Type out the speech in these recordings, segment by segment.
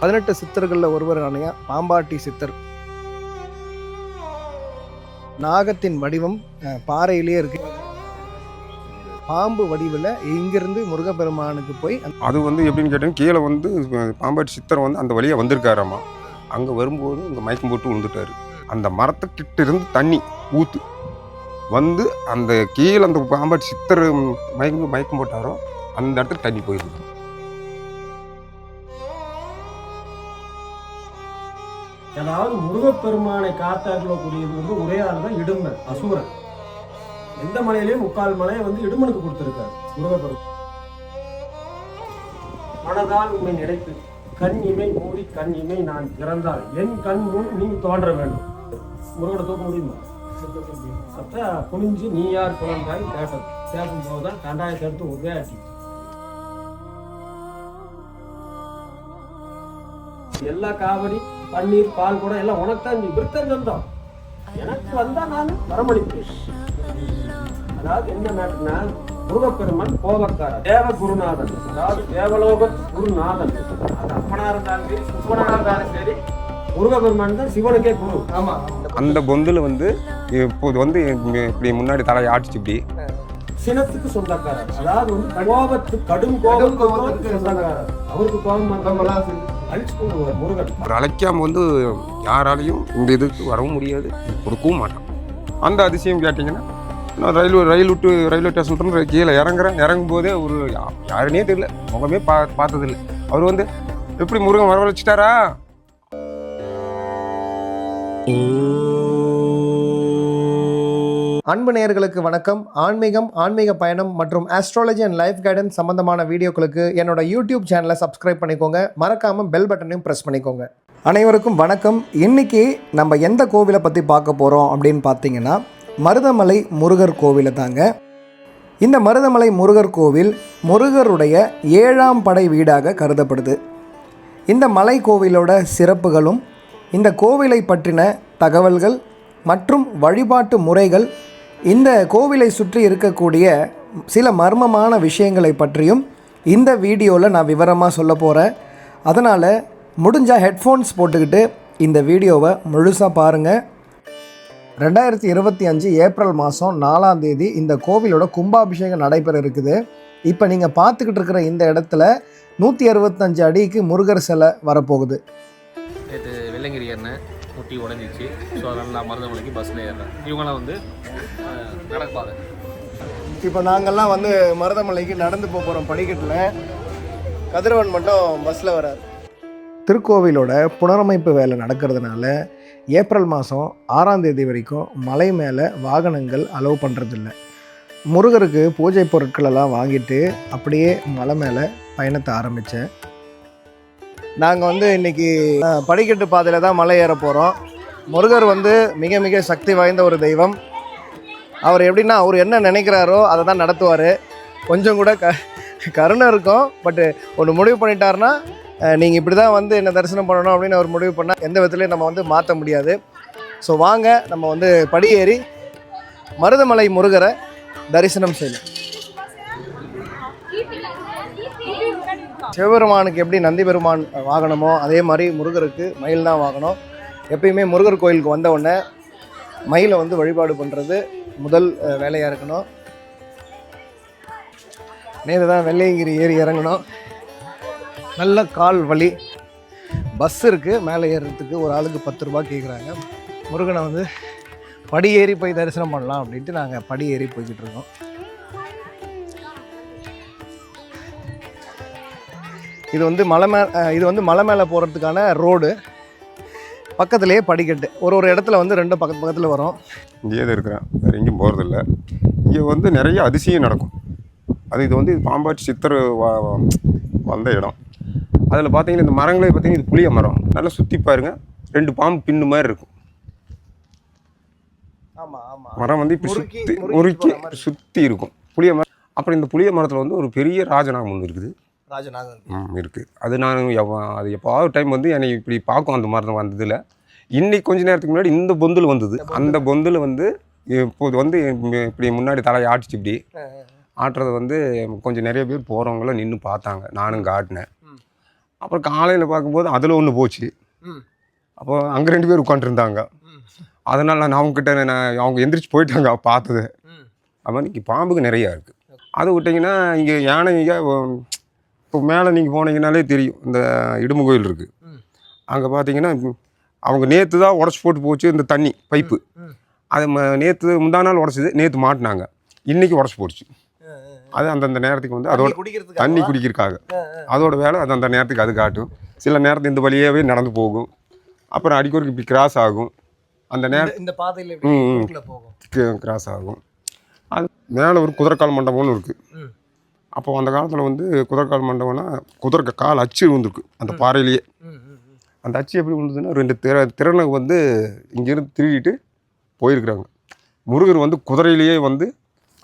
18 சித்தர்களில் ஒருவரான பாம்பாட்டி சித்தர். நாகத்தின் வடிவம் பாறையிலேயே இருக்கு. பாம்பு வடிவில் இங்கிருந்து முருகப்பெருமானுக்கு போய் அது எப்படின்னு கேட்டீங்கன்னா, கீழே பாம்பாட்டி சித்தர் அந்த வழியாக வந்திருக்காராமா. அங்கே வரும்போது இங்கே மயக்கம் போட்டு விழுந்துட்டாரு. அந்த மரத்துக்கிட்ட இருந்து தண்ணி ஊற்று அந்த கீழே அந்த பாம்பாட்டி சித்தர் மயக்கம் போட்டாரோ அந்த இடத்துல தண்ணி போயிருக்கு. அதாவது முருகப்பெருமானை காத்தாக்கக்கூடியது ஒரே ஆள் தான் இடும்பன், அசூரன். எந்த மலையிலேயும் 3/4 மலையை இடுமனுக்கு கொடுத்திருக்காரு முருகப்பெருமான். மனதால் உண்மை நினைத்து கண் இமை மூடி கண் இமை நான் இறந்தால் என் கண் முன் நீ தோன்ற வேண்டும். முருகனை தூக்க முடியுமா? அப்ப குனிஞ்சு நீ யார் குழந்தாய் கேட்கும் போதுதான் கண்டாயத்தை எடுத்து ஒரே ஆட்டி எல்லா காவடி பன்னீர் பால் கூட எல்லாம் உனக்குதான் நீ விருத்தம் சொந்தம், எனக்கு வந்தா நான் வரமளிப்பேன். அதாவது என்ன நாட்டுனா, முருகப்பெருமான் கோபக்காரர், தேவ குருநாதன், அதாவது தேவலோக குருநாதன். அது அப்பனா இருந்தாலும் சரி சுப்பனா இருந்தாலும் சரி முருகப்பெருமான் தான் சிவனுக்கே குரு. ஆமா, அந்த பொந்துல இப்போது இப்படி முன்னாடி தலையை ஆட்டிச்சு இப்படி சினத்துக்கு சொந்தக்காரர். அதாவது கோபத்துக்கு கடும் கோபத்துக்கு சொந்தக்காரர். அவருக்கு கோபம் முருகன் அழைக்காம யாராலையும் இந்த இதுக்கு வரவும் முடியாது, கொடுக்கவும் மாட்டான். அந்த அதிசயம் கேட்டிங்கன்னா, நான் ரயில்வே ஸ்டேஷன் கீழே இறங்கும் போதே ஒரு யாருன்னே தெரியல, முகமே பார்த்ததில்லை. அவர் எப்படி முருகன் வரவழைச்சிட்டாரா. அன்பு நேயர்களுக்கு வணக்கம். ஆன்மீக பயணம் மற்றும் ஆஸ்ட்ராலஜி அண்ட் லைஃப் கைடன்ஸ் சம்பந்தமான வீடியோக்களுக்கு என்னோட யூடியூப் சேனலை சப்ஸ்கிரைப் பண்ணிக்கோங்க. மறக்காமல் பெல் பட்டனையும் ப்ரெஸ் பண்ணிக்கோங்க. அனைவருக்கும் வணக்கம். இன்னைக்கு நம்ம எந்த கோவிலை பற்றி பார்க்க போகிறோம் அப்படின்னு பார்த்தீங்கன்னா, மருதமலை முருகர் கோவிலை தாங்க. இந்த மருதமலை முருகர் கோவில் முருகருடைய 7ஆம் படை வீடாக கருதப்படுது. இந்த மலை கோவிலோட சிறப்புகளும் இந்த கோவிலை பற்றின தகவல்கள் மற்றும் வழிபாட்டு முறைகள், இந்த கோவிலை சுற்றி இருக்கக்கூடிய சில மர்மமான விஷயங்களை பற்றியும் இந்த வீடியோவில் நான் விவரமாக சொல்ல போகிறேன். அதனால் முடிஞ்சால் ஹெட்ஃபோன்ஸ் போட்டுக்கிட்டு இந்த வீடியோவை முழுசாக பாருங்கள். 2025 ஏப்ரல் மாதம் 4ஆம் தேதி இந்த கோவிலோட கும்பாபிஷேகம் நடைபெற இருக்குது. இப்போ நீங்கள் பார்த்துக்கிட்டு இருக்கிற இந்த இடத்துல 165 அடிக்கு முருகர் சிலை வரப்போகுது. நேற்று வெள்ளங்கிரி ஏறினேன், முட்டி உடஞ்சிச்சு. ஸோ அதனால் நான் மருதமலைக்கு பஸ்ஸில் ஏறினேன். இவங்களாம் நடப்பாங்க. இப்போ நாங்கள்லாம் மருதமலைக்கு நடந்து போகிறோம் படிக்கட்டில். கதிரவன் மட்டும் பஸ்ஸில் வரார். திருக்கோவிலோட புனரமைப்பு வேலை நடக்கிறதுனால ஏப்ரல் மாதம் 6ஆம் தேதி வரைக்கும் மலை மேலே வாகனங்கள் அலோவ் பண்ணுறதில்ல. முருகருக்கு பூஜை பொருட்களெல்லாம் வாங்கிட்டு அப்படியே மலை மேலே பயணத்தை ஆரம்பித்தேன். நாங்கள் இன்றைக்கி படிக்கட்டு பாதையில் தான் மலை ஏற போகிறோம். முருகர் மிக மிக சக்தி வாய்ந்த ஒரு தெய்வம். அவர் எப்படின்னா, அவர் என்ன நினைக்கிறாரோ அதை தான் நடத்துவார். கொஞ்சம் கூட கருணை இருக்கும். பட்டு ஒன்று முடிவு பண்ணிட்டாருன்னா, நீங்கள் இப்படி தான் என்னை தரிசனம் பண்ணணும் அப்படின்னு அவர் முடிவு பண்ணால் எந்த விதத்துலையும் நம்ம மாற்ற முடியாது. ஸோ வாங்க நம்ம படியேறி மருதமலை முருகரை தரிசனம் செய்யணும். சிவபெருமானுக்கு எப்படி நந்தி பெருமான் வாகனமோ அதே மாதிரி முருகருக்கு மயில் தான் வாகனம். எப்பயுமே முருகர் கோயிலுக்கு வந்த உடனே மயிலை வழிபாடு பண்ணுறது முதல் வேலையாக இருக்கணும். நேற்று தான் வெள்ளையங்கிரி ஏறி இறங்கணும். நல்ல கால் வலி. பஸ் இருக்குது, மேலே ஏறுறதுக்கு ஒரு ஆளுக்கு 10 ரூபா கேட்குறாங்க. முருகனை படி ஏறி போய் தரிசனம் பண்ணலாம் அப்படின்ட்டு நாங்கள் படி ஏறி போய்கிட்டு இருக்கோம். இது மலை மேலே போகிறதுக்கான ரோடு. பக்கத்துலேயே படிக்கட்டு. ஒரு இடத்துல 2 பக்கத்தில் வரும். இங்கேயே தான் இருக்கிறேன், வேறு எங்கேயும் போகிறதில்ல. இங்கே நிறைய அதிசயம் நடக்கும். இது பாம்பாட்டி சித்தர் வந்த இடம். அதில் பார்த்தீங்கன்னா, இந்த மரங்களே பார்த்தீங்கன்னா, இது புளிய மரம். நல்லா சுற்றி பாருங்க, 2 பாம்பு பின்னு மாதிரி இருக்கும். மரம் இப்படி முறுக்கி சுற்றி இருக்கும் புளிய மரம். அப்புறம் இந்த புளிய மரத்தில் ஒரு பெரிய ராஜநாகம் ஒன்று இருக்குது. இருக்குது. அது நான் அது எப்போது டைம் என்னை இப்படி பார்க்கும் அந்த மரம் வந்ததில். இன்னைக்கு கொஞ்ச நேரத்துக்கு முன்னாடி இந்த பொந்தில் வந்தது. அந்த பொந்தில் இப்போது இப்படி முன்னாடி தலையை ஆட்டிச்சு இப்படி ஆட்டுறது கொஞ்சம் நிறைய பேர் போகிறவங்களாம் நின்று பார்த்தாங்க. நானும் காட்டினேன். அப்புறம் காலையில் பார்க்கும்போது அதில் ஒன்று போச்சு. அப்போ அங்கே 2 பேர் உட்காந்துருந்தாங்க. அதனால் நான் அவங்ககிட்ட அவங்க எந்திரிச்சு போயிட்டாங்க பார்த்தது. அது மாதிரி இங்கே பாம்புக்கு நிறையா இருக்குது. அதை விட்டிங்கன்னா இங்கே யானைங்க இப்போ மேலே நீங்கள் போனீங்கன்னாலே தெரியும். இந்த இடும்பு கோயில் இருக்குது. அங்கே பார்த்தீங்கன்னா அவங்க நேற்று தான் உடச்சி போட்டு போச்சு இந்த தண்ணி பைப்பு. அது நேற்று முந்தா நாள் உடச்சிது, நேற்று மாட்டினாங்க, இன்றைக்கி உடச்சி போடுச்சு. அது அந்தந்த நேரத்துக்கு வந்து அதோட தண்ணி குடிக்கிறதுக்காக அதோட வேலை அது அந்த நேரத்துக்கு அது காட்டும். சில நேரத்துக்கு இந்த வழியாகவே நடந்து போகும். அப்புறம் அடிக்கொருக்கு இப்படி கிராஸ் ஆகும். அந்த நேரம் இந்த பாதையில் கிராஸ் ஆகும். அது மேலே ஒரு குதிரைக்கால் மண்டபம்னு இருக்குது. அப்போ அந்த காலத்தில் வந்து குதிரைக்கால் மண்டபம்னா குதிரை கால் அச்சு விழுந்துருக்கு அந்த பாறையிலேயே. அந்த அச்சு எப்படி விழுந்ததுன்னா 2 திறனை வந்து இங்கேருந்து திருடிட்டு போயிருக்கிறாங்க. முருகர் வந்து குதிரையிலேயே வந்து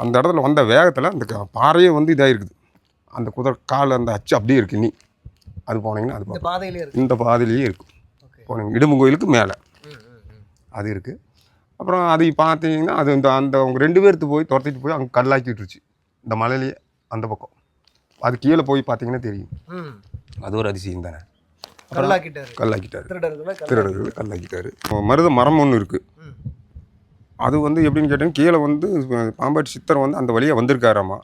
அந்த இடத்துல வந்த வேகத்தில் அந்த பாறையே வந்து இதாகிருக்குது. அந்த குதிரை கால் அந்த அச்சு அப்படியே இருக்குது. இனி அது போனீங்கன்னா அது இந்த பாதையிலேயே இருக்கும். போனீங்க இடும்பு கோயிலுக்கு மேலே அது இருக்குது. அப்புறம் அதை பார்த்தீங்கன்னா அது அந்த அவங்க 2 பேர்த்து போய் துரத்திட்டு போய் அங்கே கல்லாக்கி விட்டுருச்சு இந்த மலையிலேயே அந்த பக்கம். அது கீழே போய் பார்த்தீங்கன்னா தெரியும். அது ஒரு அதிசயம் தானே. கல்லாக்கிட்டாரு திருடர்கள் கல்லாக்கிட்டாரு. மருத மரம் ஒன்று இருக்குது. அது வந்து எப்படின்னு கேட்டீங்கன்னா கீழே வந்து பாம்பாட்டி சித்தர் வந்து அந்த வழியாக வந்திருக்காராமா.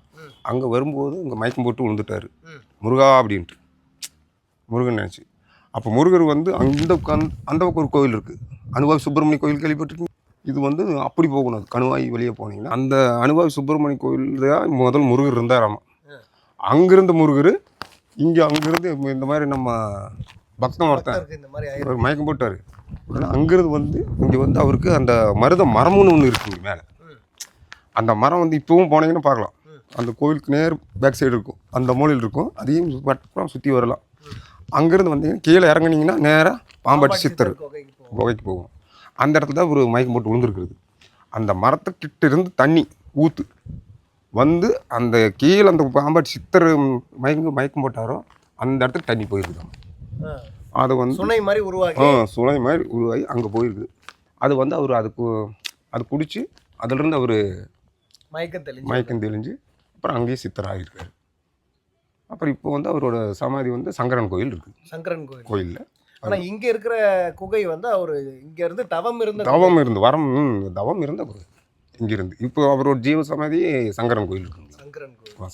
அங்கே வரும்போது இங்கே மயக்கம் போட்டு விழுந்துட்டார் முருகா அப்படின்ட்டு. முருகன் நினச்சி அப்போ முருகர் வந்து அந்த பக்கம் ஒரு கோயில் இருக்குது, அனுவாய் சுப்பிரமணிய கோயில் கேள்விப்பட்டிருக்கீங்க. இது வந்து அப்படி போகணும். அது கணுவாய் வெளியே போனீங்கன்னா அந்த அனுவாய் சுப்பிரமணிய கோயில் தான் முதல் முருகர் இருந்தாராமா. அங்கிருந்த முருகர் இங்கே அங்கேருந்து இந்த மாதிரி நம்ம பக்தம் ஒருத்தன் மயக்கம் போட்டார். அங்கிருந்து வந்து இங்கே வந்து அவருக்கு அந்த மருத மரம்னு ஒன்று இருக்குங்க மேலே. அந்த மரம் வந்து இப்போவும் போனீங்கன்னா பார்க்கலாம். அந்த கோயிலுக்கு நேர் பேக் சைடு இருக்கும், அந்த மூலையில் இருக்கும். அதையும் பட்டம் சுற்றி வரலாம். அங்கேருந்து வந்தீங்கன்னா கீழே இறங்குனீங்கன்னா நேராக பாம்பாட்டி சித்தர் குகைக்கு போகும். அந்த இடத்துல தான் ஒரு மயக்கம் போட்டு விழுந்துருக்குறது. அந்த மரத்துக்கிட்ட இருந்து தண்ணி ஊற்று வந்து அந்த கீழே அந்த பாம்பாட்டி சித்தர் மயக்கம் போட்டாரோ அந்த இடத்துக்கு தண்ணி போயிருக்குது. அது வந்து சுனை மாதிரி உருவாகி அங்கே போயிருக்குது. அது வந்து அவர் அது குடிச்சு அதிலிருந்து அவர் மயக்கம் தெளிஞ்சு அப்புறம் அங்கேயே சித்தராகிருக்காரு. அப்புறம் இப்போ வந்து அவரோட சமாதி வந்து சங்கரன் கோயில் இருக்குது. சங்கரன் கோயிலில். ஆனால் இங்கே இருக்கிற குகை வந்து அவர் இங்கேருந்து தவம் இருந்த இங்கிருந்து இப்போ அவரோட ஜீவ சமாதி சங்கரன் கோயில் இருக்குங்க.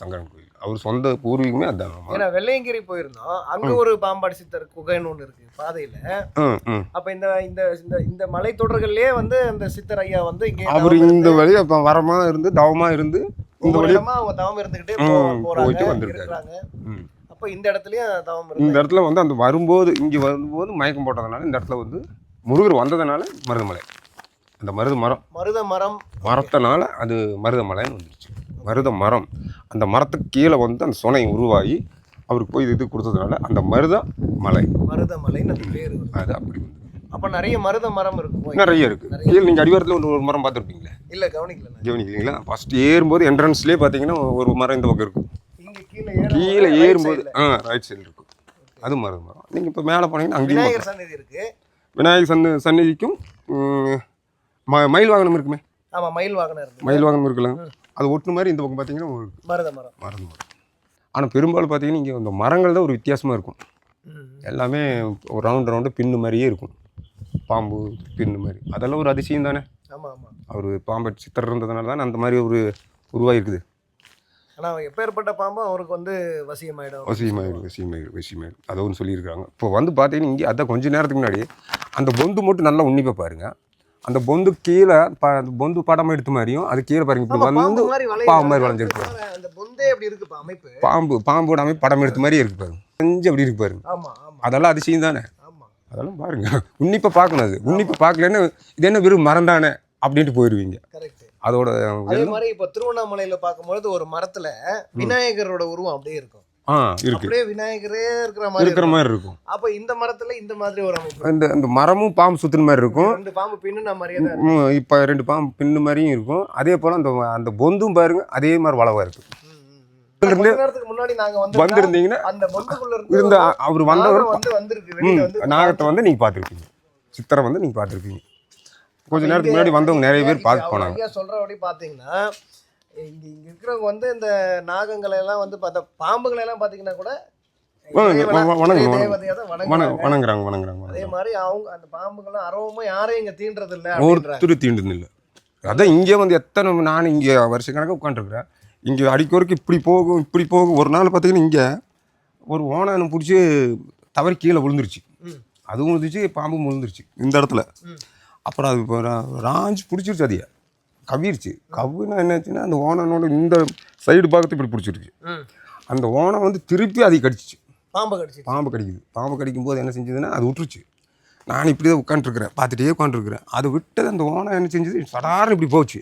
சங்கரன் கோயில் அவர் சொந்த பூர்வீகமே அதான். ஏன்னா வெள்ளையங்கிரி போயிருந்தோம், அங்கே ஒரு பாம்பாட்டி சித்தர் குகைன்னு ஒன்று இருக்குது பாதையில். அப்போ இந்த இந்த இந்த மலை தொடர்கள்லேயே வந்து அந்த சித்தர் ஐயா வந்து இங்கே அவர் இந்த வழியை இப்போ வரமாக இருந்து தவமாக இருந்து இந்த வழியமாக அவங்க தவம் இருந்துக்கிட்டே போயிட்டு வந்துருக்காங்க. அப்போ இந்த இடத்துலயும் தவம் இருக்கு. இந்த இடத்துல வந்து அந்த வரும்போது இங்கே வரும்போது மயக்கம் போட்டதுனால இந்த இடத்துல வந்து முருகர் வந்ததுனால மருதமலை, அந்த மருத மரத்தினால அது மருதமலைன்னு வந்துருச்சு. மருத மரம், அந்த மரத்துக்கு கீழே வந்து அந்த சுனை உருவாகி அவருக்கு போய் இது கொடுத்ததுனால அந்த மருதமலைன்னு அது பேர். அது அப்படி வந்து அப்போ நிறைய மருத மரம் இருக்கும். நிறைய இருக்குது. கீழே நீங்கள் அடிவாரத்தில் ஒரு மரம் பார்த்துருப்பீங்களே? இல்லை, கவனிக்கலீங்களா? ஃபஸ்ட்டு ஏறும்போது என்ட்ரன்ஸ்லேயே பார்த்தீங்கன்னா ஒரு மரம் இந்த பக்கம் இருக்கும். கீழே ஏறும்போது ரைட் சைடு இருக்கும், அது மருத மரம். நீங்கள் இப்போ மேலே போனீங்கன்னா அங்கேயும் விநாயகர் சன்னதி இருக்குது. விநாயகர் சன்னதிக்கும் மயில் வாகனம் இருக்குமே. ஆமாம், மயில் வாகனம் இருக்கலாம். அது ஒட்டு மாதிரி இந்த பக்கம் பார்த்தீங்கன்னா மருத மரம். ஆனால் பெரும்பாலும் பார்த்தீங்கன்னா இங்கே இந்த மரங்கள் தான் ஒரு வித்தியாசமாக இருக்கும். எல்லாமே ஒரு ரவுண்டு பின்னு மாதிரியே இருக்கும். பாம்பு பின்னு மாதிரி, அதெல்லாம் ஒரு அதிசயம் தானே. அவர் பாம்பாட்டி சித்தர் இருந்ததுனால தானே அந்த மாதிரி ஒரு உருவாகிருக்குது. ஆனால் எப்பேற்பட்ட பாம்பும் அவருக்கு வந்து வசியமாயிடும் அதை ஒன்று சொல்லியிருக்காங்க. இப்போ வந்து பார்த்தீங்கன்னா இங்கே அதான் கொஞ்சம் நேரத்துக்கு முன்னாடி அந்த பொந்து மட்டும் நல்லா உன்னிப்பாக பாருங்க. அந்த பொந்து கீழே அந்த பொந்து படம் எடுத்த மாதிரியும் அது கீழே பாருங்க இப்படி வந்து பாம்பு மாதிரி வளைஞ்சிருக்கு. பாம்போட அமைப்பு படம் எடுத்த மாதிரியே இருக்கு பாருங்க, கொஞ்சம் அப்படி இருக்கு பாருங்க. அதெல்லாம் அதிசயம் தானே. அதெல்லாம் பாருங்க, உன்னிப்பாக பார்க்கணும். அது உன்னிப்பாக பார்க்கலன்னு இது என்ன வெறும் மரம் தானே அப்படின்ட்டு போயிடுவீங்க. அதோட அதே மாதிரி இப்போ திருவண்ணாமலையில் பார்க்கும்போது ஒரு மரத்தில் விநாயகரோட உருவம் அப்படியே இருக்கும். இருக்கு, அப்படியே விநாயகரே இருக்கிற மாதிரி இருக்கும். அப்போ இந்த மரத்தில் இந்த மாதிரி ஒரு அமைப்பு, இந்த மரமும் பாம்பு சுத்தின மாதிரி இருக்கும். 2 பாம்பு பின்னுன மாதிரியே இப்போ 2 பாம்பு பின்னு மாதிரியும் இருக்கும். அதே போல் அந்த பொந்தும் பாருங்க அதே மாதிரி வளவா இருக்கும். முன்னாடி வந்திருந்தீங்கன்னா இருந்த அவர் வந்தவர் நாகத்தை வந்து நீங்க பார்த்துருப்பீங்க, சித்தரை வந்து நீங்க பார்த்துருப்பீங்க. கொஞ்ச நேரத்துக்கு முன்னாடி வந்தவங்க நிறைய பேர் பார்த்து போனாங்க. சொல்றபடி பார்த்தீங்கன்னா இங்க இருக்கிறவங்க வந்து இந்த நாகங்களை எல்லாம் வந்து பார்த்தா பாம்புகளை எல்லாம் பார்த்தீங்கன்னா கூட வணங்குறாங்க. அதே மாதிரி அவங்க அந்த பாம்புகளும் அறவும் யாரையும் இங்க தீண்டுறது இல்லை அப்படின்றாங்க. ஒருத்தர் தீண்டுது இல்லை. அதான் இங்கே வந்து எத்தனை நான் இங்கே வருஷ கணக்காக உட்காந்துருக்குறேன். இங்கே அடிக்கொருக்கு இப்படி போகும். ஒரு நாள் பார்த்தீங்கன்னா இங்கே ஒரு ஓனானை பிடிச்சி தவறி கீழே விழுந்துருச்சு. அதுவும் விழுந்துச்சு, பாம்பும் விழுந்துருச்சு இந்த இடத்துல. அப்புறம் அது இப்போ ராஞ்சு பிடிச்சிருச்சு, அதைய கவிருச்சு. கவுனா என்னாச்சுன்னா அந்த ஓனானோட இந்த சைடு பாகத்தை இப்படி பிடிச்சிருச்சு. அந்த ஓனை வந்து திருப்பி அதை கடிச்சிச்சு. பாம்பு கடிக்குது. பாம்பு கடிக்கும் போது என்ன செஞ்சதுன்னா அது விட்டுருச்சு. நான் இப்படி தான் உட்காந்துருக்குறேன், பார்த்துட்டே உட்காந்துருக்குறேன். அது விட்டது அந்த ஓனை என்ன செஞ்சது, சடாரம் இப்படி போச்சு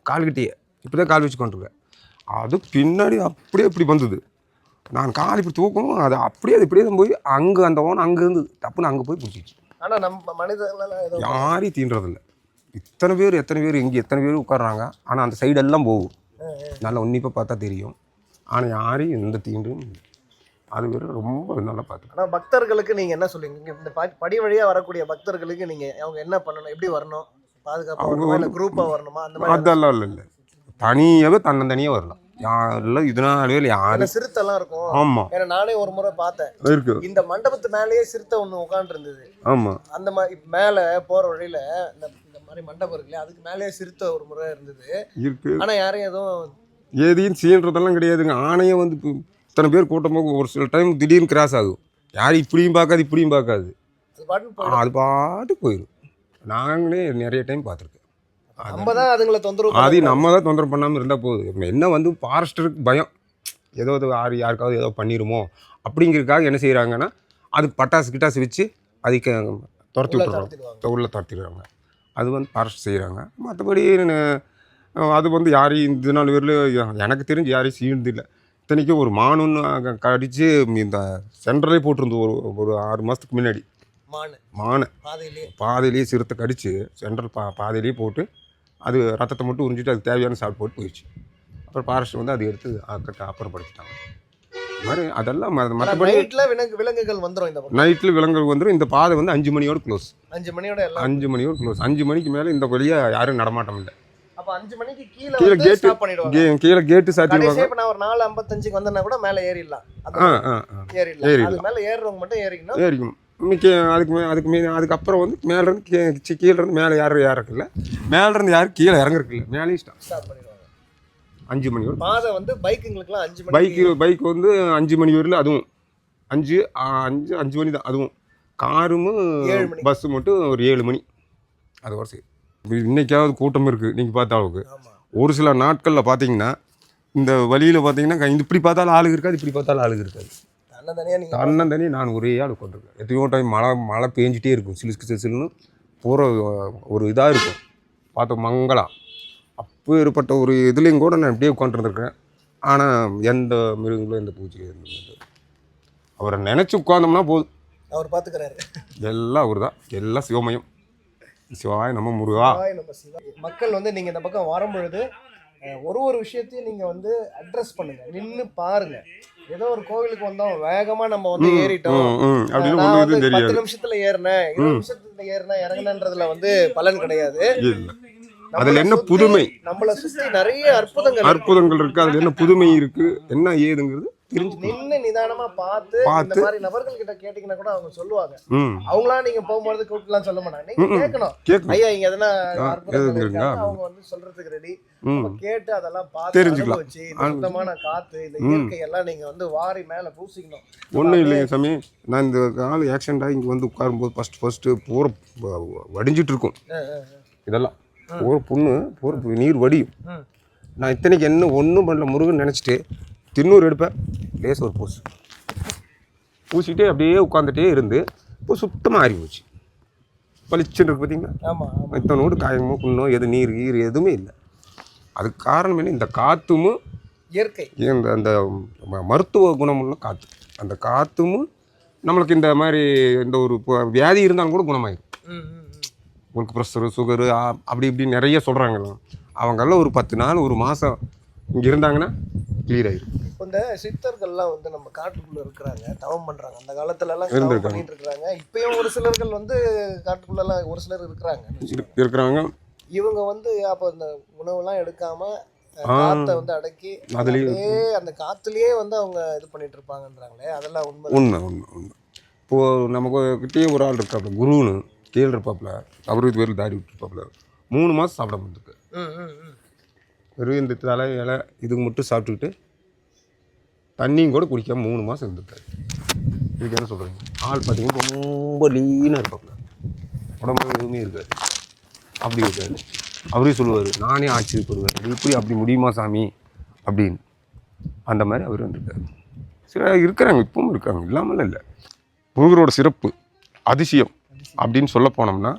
கால்கிட்டேயே. இப்படி தான் கால் வச்சு உட்காந்துருக்கேன். அது பின்னாடி அப்படியே இப்படி வந்தது. நான் கால் இப்படி தூக்கணும், அது அப்படியே அது இப்படியே தான் போய் அங்கே அந்த ஓனை அங்கே இருந்து டப்புன்னு அங்கே போய் பிடிச்சிச்சு. ஆனால் நம்ம மனிதர்கள் யாரையும் தீண்டுறதில்லை. எத்தனை பேர் இங்கே எத்தனை பேர் உட்காடுறாங்க. ஆனால் அந்த சைடெல்லாம் போகும், நல்லா உன்னிப்பாக பார்த்தா தெரியும். ஆனால் யாரையும் எந்த தீண்டும் அது பேர் ரொம்ப நல்லா பார்த்து. ஆனால் பக்தர்களுக்கு நீங்கள் என்ன சொல்லுவீங்க? இந்த படி வழியாக வரக்கூடிய பக்தர்களுக்கு நீங்கள் அவங்க என்ன பண்ணணும், எப்படி வரணும்? பாதுகாப்பாக குரூப்பாக வரணுமா? அந்த மாதிரி அதெல்லாம் இல்லை, தனியாகவே தன்னந்தனியாக வரலாம். யாரெல்லாம் இதனாலே யாரும் சிறுத்தைலாம் இருக்கும். ஆமாம், ஏன்னா நானே ஒரு முறை பார்த்தேன். இருக்கு இந்த மண்டபத்து மேலேயே சிறுத்தை ஒன்று உட்காந்து இருந்தது. ஆமாம், அந்த மாதிரி மேலே போகிற வழியில் இந்த மாதிரி மண்டபம் இருக்குல்லையா, அதுக்கு மேலேயே சிறுத்தை ஒரு முறை இருந்தது இருக்கு. ஆனால் யாரையும் எதையும் சீன்றதெல்லாம் கிடையாதுங்க. ஆணையை வந்து இத்தனை பேர் கூட்டமாக ஒரு சில டைம் திடீர்னு கிராஸ் ஆகும். யாரும் இப்படியும் பார்க்காது, அது பாட்டு போயிடும். நாங்களே நிறைய டைம் பார்த்துருக்கேன். நம்ம தான் அதுங்களை தொந்தரவு, அது நம்ம தான் தொந்தரவு பண்ணாமல் இருந்தால் போதும். என்ன வந்து ஃபாரஸ்டருக்கு பயம், ஏதோ யாருக்காவது ஏதோ பண்ணிடுமோ அப்படிங்கிறதுக்காக என்ன செய்கிறாங்கன்னா அதுக்கு பட்டாசு வச்சு அதுக்கு துரத்தி விட்டுருவாங்க, உள்ளே துரத்திடுவாங்க. அது வந்து ஃபாரஸ்ட் செய்கிறாங்க. மற்றபடி அது வந்து யாரையும் இந்த நாள் பேரில் எனக்கு தெரிஞ்சு யாரையும் சீழ்ந்து இல்லை. இத்தனைக்கும் ஒரு மானுன்னு கடிச்சு இந்த சென்டரே போட்டிருந்து ஒரு 6 மாதத்துக்கு முன்னாடி மானை பாதையிலேயே சிறுத்தை கடிச்சு சென்ட்ரல் பாதையிலேயே போட்டு அது ரத்தத்தை மட்டும் உறிஞ்சிட்டு அதுக்கு தேவையான சாப்பிட்டு போட்டு போயிடுச்சு. அப்புறம் ஃபாரஸ்ட் வந்து அதை எடுத்து அப்புறப்படுத்திட்டாங்க. இது மாதிரி அதெல்லாம் மற்றபடி விலங்குகள் வந்துடும். நைட்டில் விலங்குகள் வந்துடும். இந்த பாதை வந்து 5 மணியோடு க்ளோஸ். 5 மணியோட க்ளோஸ். 5 மணிக்கு மேலே இந்த வழியாக யாரும் நடமாட்டம் இல்லை. அப்ப 5 மணிக்கு கீழே கேட்டு சாத்திடுவாங்க. இப்ப நான் ஒரு 4:55க்கு வந்தேன்னா கூட மேலே ஏறிடலாம். அது மேலே ஏறுறவங்க மட்டும் ஏறிக்கணும். அதுக்கப்புறம் வந்து மேலேருந்து கீழேருந்து மேலே யாரும் இறக்கல, மேலேருந்து யாரும் கீழே இறங்குறதில்ல, மேலேயும் ஸ்டாப் பண்ணிடுவாங்க 5 மணி வரை. பாதை வந்து பைக்குங்களுக்குலாம் 5 மணி. பைக் வந்து 5 மணி வரையில், அதுவும் 5 மணி தான். அதுவும் காரும் பஸ்ஸு மட்டும் ஒரு 7 மணி. அது ஒரு சரி. இன்னைக்காவது கூட்டம் இருக்குது நீங்கள் பார்த்த அளவுக்கு. ஒரு சில நாட்களில் பார்த்தீங்கன்னா இந்த வழியில் பார்த்தீங்கன்னா இப்படி பார்த்தாலும் ஆளுங்க இருக்காது, இப்படி பார்த்தாலும் ஆளுங்க இருக்காது. தன்னந்தனி நான் ஒரே ஆள் உட்காந்துருக்கேன். எத்தனையோ டைம் மழை பேஞ்சிட்டே இருக்கும், சிலுன்னு போகிற ஒரு இதாக இருக்கும். பார்த்தோம் மங்களா அப்போ ஏற்பட்ட ஒரு இதுலேயும் கூட நான் இப்படியே உட்காந்துருந்துருக்கேன். ஆனால் எந்த மிருகங்களும் எந்த பூச்சி அவரை நினச்சி உட்காந்தோம்னா போதும், அவர் பார்த்துக்கிறாரு. எல்லாம் அவர் தான், எல்லாம் சிவமயம். சிவாய் நம்ம முருகா. மக்கள் வந்து நீங்கள் இந்த பக்கம் வரும்பொழுது ஒரு விஷயத்தையும் நீங்கள் வந்து அட்ரஸ் பண்ணுங்க, நின்று பாருங்க. ஏதோ ஒரு கோவிலுக்கு வந்தோம், வேகமா நம்ம வந்து ஏறிட்டோம், 10 நிமிஷத்துல ஏறினேன், 20 நிமிஷத்துல ஏறினேன் இறங்கினன்றதுல வந்து பலன் கிடையாது. அதுல என்ன புதுமை, நம்மளை சுற்றி நிறைய அற்புதங்கள் இருக்கு. அதுல என்ன புதுமை இருக்கு, என்ன ஏதுங்கிறது தெரிஞ்சு நின்று நிதானமா பார்த்து இந்த மாதிரி நபர்கள் கிட்ட கேட்டீங்கன்னா கூட அவங்க சொல்லுவாங்க. அவங்களா நீங்க போகும்போது கூட்டலாம் சொல்ல மாட்டாங்க, நீங்க கேட்கணும். ஐயா இங்க எதனா அவங்க வந்து சொல்றதுக்கு ரெடி. கேட்டு அதெல்லாம் பார்த்து தெரிஞ்சுக்கலாம். வச்சு சுத்தமான காத்து, இந்த இயற்கை எல்லாம் நீங்க வந்து வாரி மேல பூசிக்கணும். ஒன்றும் இல்லைங்க சாமி. நான் இந்த கால் ஆக்சிடென்ட் ஆகி இங்கே வந்து உட்காரும்போது ஃபர்ஸ்ட் போகிற வடிஞ்சிட்டு இருக்கும். இதெல்லாம் ஒரு புண்ணு போகிற நீர் வடியும். நான் இத்தனைக்கு என்ன ஒன்றும் பண்ணல, முருகன் நினச்சிட்டு தின்னூறு எடுப்பேன், லேஸ் ஒரு பூசிக்கிட்டே அப்படியே உட்காந்துட்டே இருந்து இப்போ சுத்தமாக ஆறி போச்சு. பளிச்சுன்னு இருக்கு பார்த்தீங்களா. இத்தனோடு காயமோ புண்ணோ எது நீர் எதுவுமே இல்லை. அதுக்கு காரணம் என்ன, இந்த காற்றும் இயற்கை, அந்த மருத்துவ குணமுள்ள காற்று. அந்த காற்றும் நம்மளுக்கு இந்த மாதிரி இந்த ஒரு வியாதி இருந்தாலும் கூட குணமாயிடும். உங்களுக்கு ப்ரெஷரு சுகரு அப்படி இப்படி நிறைய சொல்கிறாங்க. அவங்கெல்லாம் ஒரு 10 நாள் 1 மாதம் இங்கே இருந்தாங்கன்னா கிளியர் ஆகிடும். இந்த சித்தர்கள்லாம் வந்து நம்ம காட்டுக்குள்ளே இருக்கிறாங்க, தவம் பண்ணுறாங்க. அந்த காலத்துலலாம் பண்ணிட்டு இருக்கிறாங்க. இப்பயும் ஒரு சிலர்கள் வந்து காட்டுக்குள்ளெல்லாம் ஒரு சிலர் இருக்கிறாங்க. இவங்க வந்து அப்போ இந்த உணவுலாம் எடுக்காமல் காற்றை வந்து அடக்கி அதுலேயே அப்படியே அந்த காற்றுலேயே வந்து அவங்க இது பண்ணிட்டு இருப்பாங்கன்றாங்களே, அதெல்லாம் உண்மை? உண்மை உண்மை உண்மை. இப்போது நமக்கு கிட்டேயே ஒரு ஆள் இருக்காப்புல, குருன்னு கீழே இருப்பாப்புல, அவரு இது பேர் தாடி விட்டுருப்பாப்புல, 3 மாதம் சாப்பிட முடியிருக்கு. வெறும் இந்த தலை இலை இதுக்கு மட்டும் சாப்பிட்டுக்கிட்டு தண்ணியும் கூட குடிக்காம 3 மாதம் இருந்திருக்காரு. இதுக்கு என்ன சொல்கிறீங்க? ஆள் பார்த்தீங்கன்னா ரொம்ப லீனாக இருப்பாப்புல, உடம்பு எதுவுமே இருக்காது, அப்படி இருக்காது. அவரே சொல்லுவார், நானே ஆச்சரியப்படுவேன், இது இப்படி அப்படி முடியுமா சாமி அப்படின்னு. அந்த மாதிரி அவர் வந்துருக்காரு. சில இருக்கிறாங்க, இப்பவும் இருக்காங்க, இல்லாமல் இல்லை. முருகரோட சிறப்பு அதிசயம் அப்படின்னு சொல்ல போனோம்னா,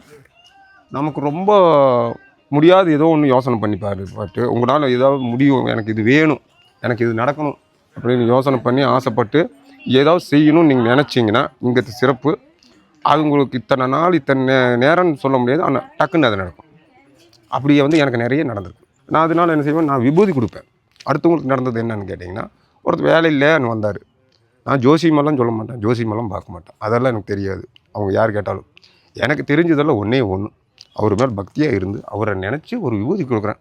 நமக்கு ரொம்ப முடியாது ஏதோ ஒன்று யோசனை பண்ணி பாட்டு உங்களால் ஏதாவது முடியும், எனக்கு இது வேணும், எனக்கு இது நடக்கணும் அப்படின்னு யோசனை பண்ணி ஆசைப்பட்டு ஏதாவது செய்யணும்னு நீங்கள் நினச்சிங்கன்னா இங்கே சிறப்பு. அது உங்களுக்கு இத்தனை நாள் இத்தனை நேரம்னு சொல்ல முடியாது, ஆனால் டக்குன்னு அது நடக்கும். அப்படியே வந்து எனக்கு நிறைய நடந்திருக்கு. நான் அதனால என்ன செய்வேன், நான் விபூதி கொடுப்பேன். அடுத்தவங்களுக்கு நடந்தது என்னன்னு கேட்டிங்கன்னா, ஒருத்தர் வேலை இல்லைன்னு வந்தார். நான் ஜோசியமெல்லாம் சொல்ல மாட்டேன், ஜோசியமெல்லாம் பார்க்க மாட்டேன், அதெல்லாம் எனக்கு தெரியாது. அவங்க யார் கேட்டாலும் எனக்கு தெரிஞ்சதெல்லாம் ஒன்றே ஒன்று, அவர் மேலே பக்தியாக இருந்து அவரை நினச்சி ஒரு விபூதி கொடுக்குறேன்.